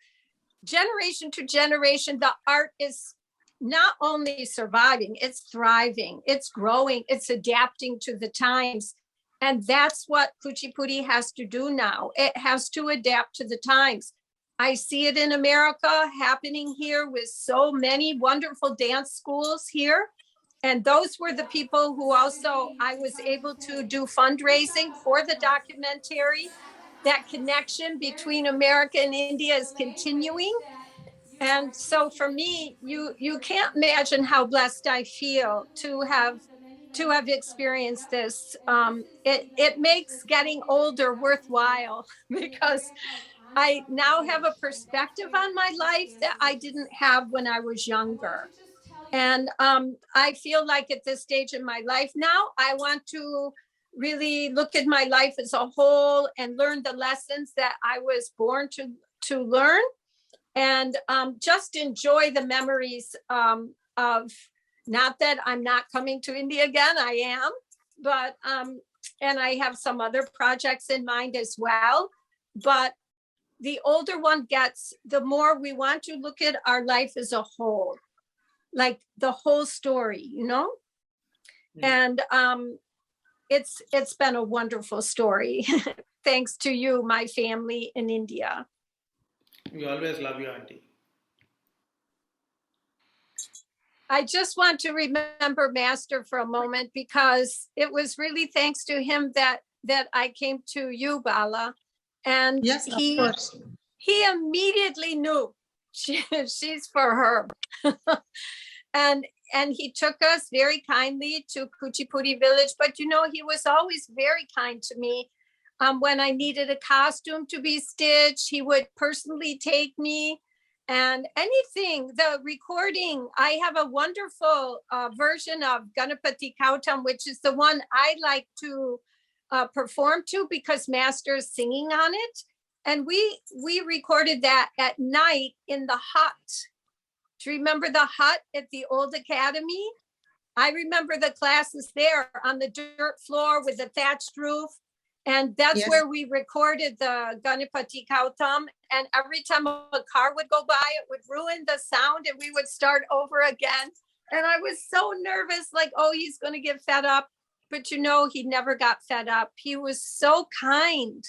generation to generation, the art is not only surviving, it's thriving, it's growing, it's adapting to the times. And that's what Kuchipudi has to do now. It has to adapt to the times. I see it in America happening here with so many wonderful dance schools here. And those were the people who also I was able to do fundraising for the documentary. That connection between America and India is continuing. And so for me, you can't imagine how blessed I feel to have experienced this. It makes getting older worthwhile because I now have a perspective on my life that I didn't have when I was younger. And I feel like at this stage in my life now, I want to really look at my life as a whole and learn the lessons that I was born to learn, and just enjoy the memories of, not that I'm not coming to India again, I am, but and I have some other projects in mind as well. But the older one gets, the more we want to look at our life as a whole, like the whole story, you know? And it's been a wonderful story. Thanks to you, my family in India. We always love you, Auntie. I just want to remember Master for a moment, because it was really thanks to him that I came to you, Bala. And Yes, of course. he immediately knew she's for her. And he took us very kindly to Kuchipudi village. But you know, he was always very kind to me. When I needed a costume to be stitched, he would personally take me. And anything, the recording, I have a wonderful version of Ganapati Kautam, which is the one I like to perform to, because Master is singing on it. And we recorded that at night in the hut. Do you remember the hut at the old academy? I remember the classes there on the dirt floor with the thatched roof. And that's where we recorded the Ganapati Kautam. And every time a car would go by, it would ruin the sound and we would start over again. And I was so nervous, like, oh, he's going to get fed up. But you know, he never got fed up. He was so kind.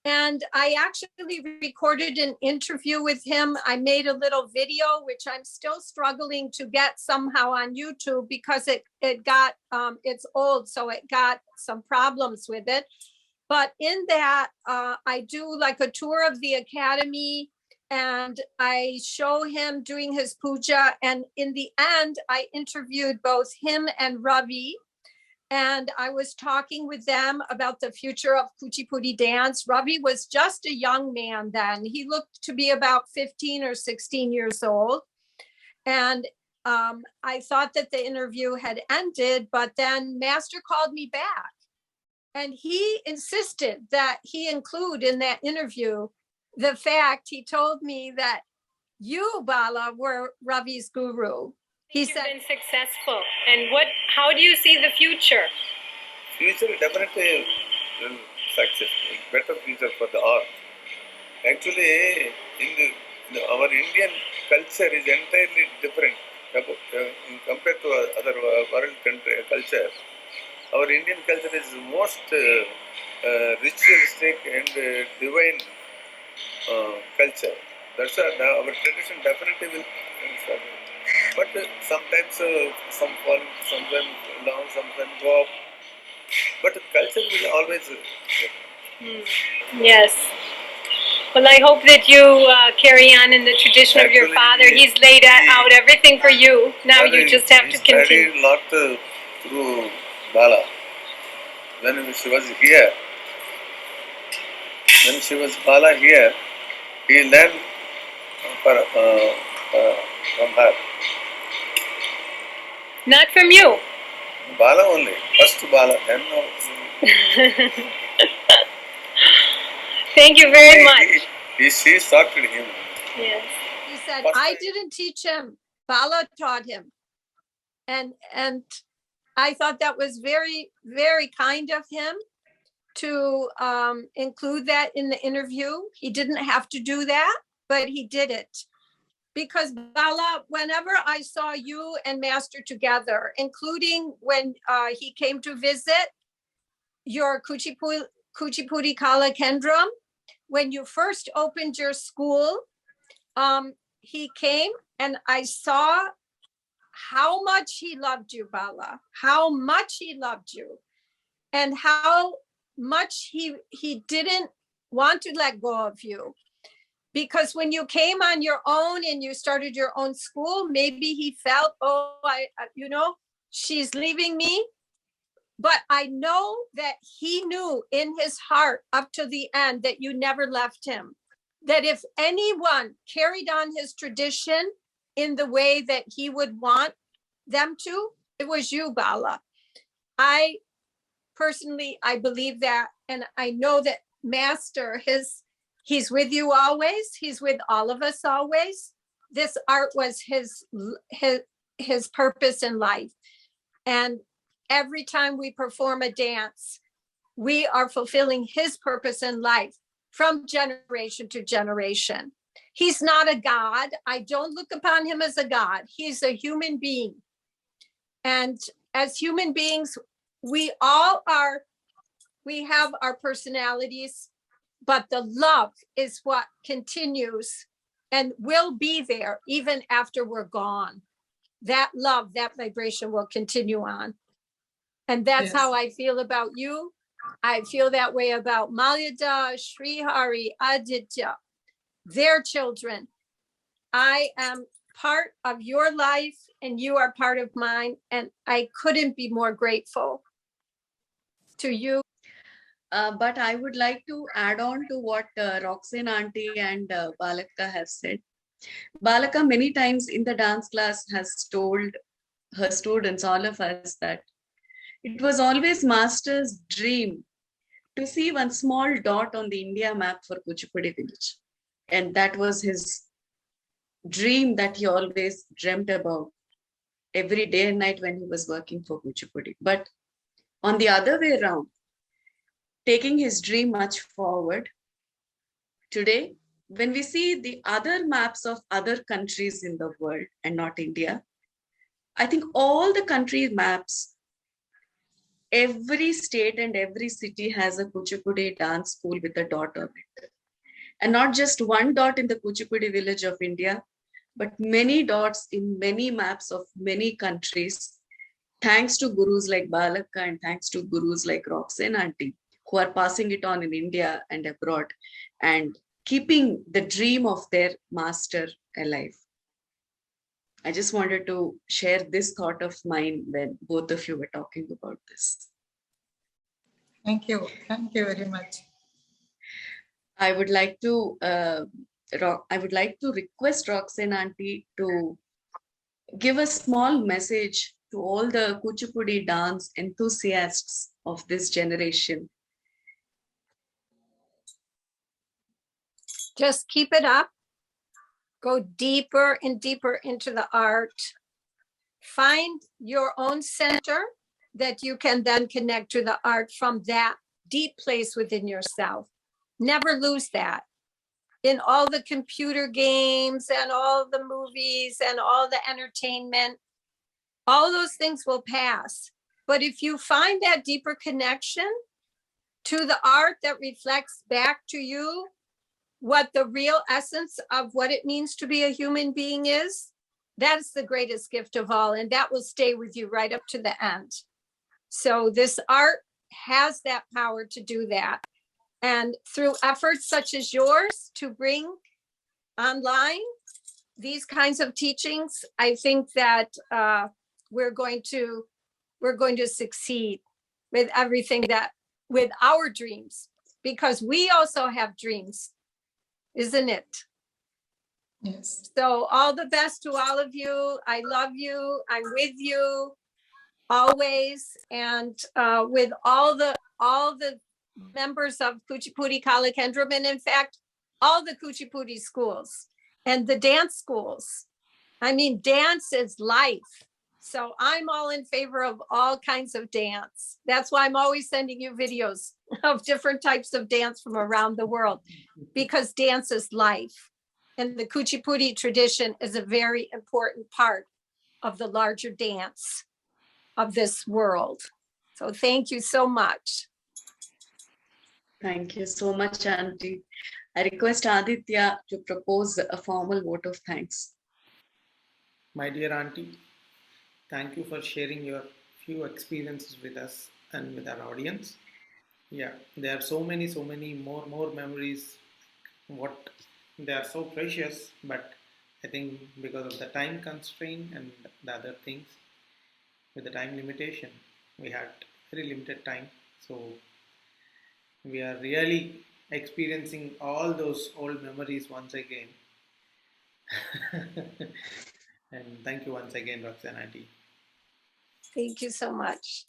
And I actually recorded an interview with him. I made a little video, which I'm still struggling to get somehow on YouTube, because it got, it's old, so it got some problems with it. But in that, I do like a tour of the academy, and I show him doing his puja. And in the end, I interviewed both him and Ravi. And I was talking with them about the future of Kuchipudi dance. Ravi was just a young man then. He looked to be about 15 or 16 years old. And I thought that the interview had ended, but then Master called me back. And he insisted that he include in that interview the fact, he told me that you, Bala, were Ravi's guru. He said, you've been successful, and how do you see the future? Future definitely will success, better future for the art. Actually, our Indian culture is entirely different compared to other world culture. Our Indian culture is most ritualistic and divine culture. That's our tradition definitely will. But sometimes some fall, sometimes down, sometimes go up. But the culture will always. Yes. Well, I hope that you carry on in the tradition of your Actually, father. He's laid out everything for you. Now you just have to continue. Studied a lot through Bala. When she was here, Bala here, he learned from her. Not from you. Bala only. First Bala, then no. Thank you very much. She started him. Yes. He said, First I time. didn't teach him. Bala taught him. And I thought that was very, very kind of him to include that in the interview. He didn't have to do that, but he did it. Because Bala, whenever I saw you and Master together, including when he came to visit your Kuchipudi Kalaa Kendram, when you first opened your school, he came and I saw how much he loved you, Bala, how much he loved you, and how much he didn't want to let go of you. Because when you came on your own and you started your own school, maybe he felt, oh, she's leaving me. But I know that he knew in his heart up to the end that you never left him. That if anyone carried on his tradition in the way that he would want them to, it was you, Bala. I personally believe that, and I know that Master, he's with you always. He's with all of us always. This art was his purpose in life. And every time we perform a dance, we are fulfilling his purpose in life from generation to generation. He's not a god. I don't look upon him as a god. He's a human being. And as human beings, we have our personalities, but the love is what continues and will be there even after we're gone. That love, that vibration will continue on. And that's how I feel about you. I feel that way about Malyada, Shri Hari, Aditya, their children. I am part of your life and you are part of mine. And I couldn't be more grateful to you. But I would like to add on to what Roxanne auntie and Balaka have said. Balaka many times in the dance class has told her students, all of us, that it was always Master's dream to see one small dot on the India map for Kuchipudi village. And that was his dream that he always dreamt about every day and night when he was working for Kuchipudi. But on the other way around, taking his dream much forward, today, when we see the other maps of other countries in the world and not India, I think all the country maps, every state and every city has a Kuchipudi dance school with a dot on it. And not just one dot in the Kuchipudi village of India, but many dots in many maps of many countries, thanks to gurus like Balaka and thanks to gurus like Roxanne auntie, who are passing it on in India and abroad and keeping the dream of their master alive. I just wanted to share this thought of mine when both of you were talking about this. Thank you. Thank you very much. I would like to request Roxanne auntie to give a small message to all the Kuchipudi dance enthusiasts of this generation. Just keep it up. Go deeper and deeper into the art. Find your own center that you can then connect to the art from that deep place within yourself. Never lose that. In all the computer games and all the movies and all the entertainment, all those things will pass. But if you find that deeper connection to the art that reflects back to you, what the real essence of what it means to be a human being is, that's the greatest gift of all. And that will stay with you right up to the end. So this art has that power to do that. And through efforts such as yours to bring online these kinds of teachings, I think that we're going to succeed with everything that, with our dreams, because we also have dreams, isn't it? Yes. So all the best to all of you. I love you. I'm with you always. And with all the members of Kuchipudi, Kalaa, Kendram, and in fact, all the Kuchipudi schools and the dance schools. I mean, dance is life. So I'm all in favor of all kinds of dance. That's why I'm always sending you videos of different types of dance from around the world, because dance is life. And the Kuchipudi tradition is a very important part of the larger dance of this world. So thank you so much. Thank you so much, Auntie. I request Aditya to propose a formal vote of thanks. My dear auntie, thank you for sharing your few experiences with us and with our audience. Yeah, there are so many more memories. What they are so precious, but I think because of the time constraint and the other things, with the time limitation, we had very limited time. So we are really experiencing all those old memories once again. And thank you once again, Roxanne auntie. Thank you so much.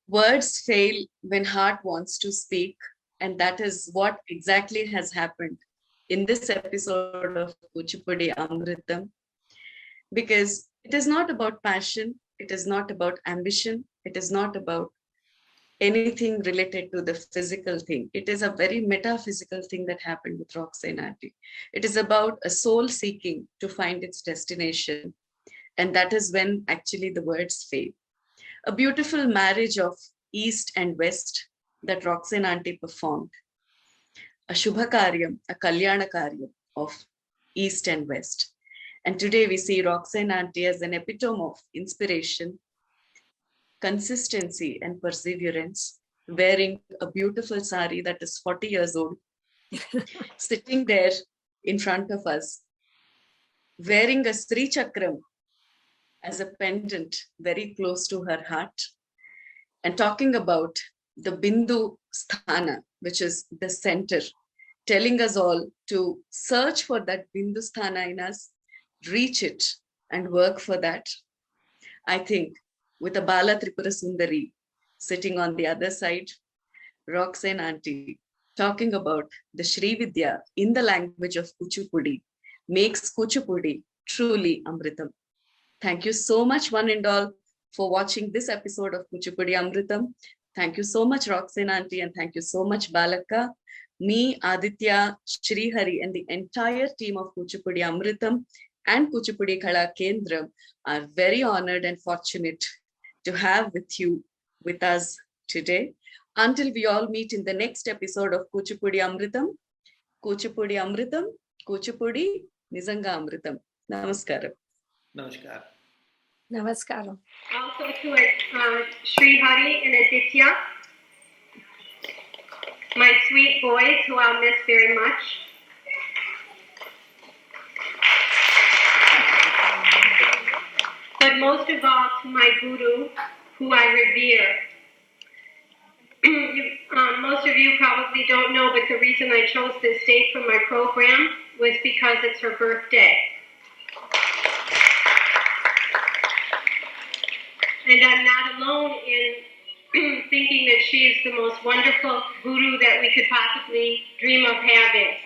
Words fail when heart wants to speak, and that is what exactly has happened in this episode of Kuchipudi Amritham, because it is not about passion, it is not about ambition, it is not about anything related to the physical thing. It is a very metaphysical thing that happened with Roxanne auntie. It is about a soul seeking to find its destination, and that is when actually the words fail. A beautiful marriage of East and West that Roxanne auntie performed. A Shubhakaryam, a Kalyanakaryam of East and West. And today we see Roxanne auntie as an epitome of inspiration, consistency, and perseverance, wearing a beautiful sari that is 40 years old, sitting there in front of us, wearing a Sri Chakram as a pendant very close to her heart, and talking about the Bindu Sthana, which is the center, telling us all to search for that Bindu Sthana in us, reach it, and work for that. I think with a Bala Tripura Sundari sitting on the other side, Roxanne auntie talking about the Shri Vidya in the language of Kuchipudi makes Kuchipudi truly Amritham. Thank you so much, one and all, for watching this episode of Kuchipudi Amritham. Thank you so much, Roxanne auntie, and thank you so much, Balaka. Me, Aditya, Shri Hari, and the entire team of Kuchipudi Amritham and Kuchipudi Kalaa Kendram are very honored and fortunate to have with us today. Until we all meet in the next episode of Kuchipudi Amritham, Kuchipudi Amritham, Kuchipudi Nizanga Amritham. Namaskaram. Namaskar. Namaskaram. Also to Shri Hari and Aditya, my sweet boys who I'll miss very much. But most of all to my guru, who I revere. Most of you probably don't know, but the reason I chose this date for my program was because it's her birthday. And I'm not alone in thinking that she is the most wonderful guru that we could possibly dream of having.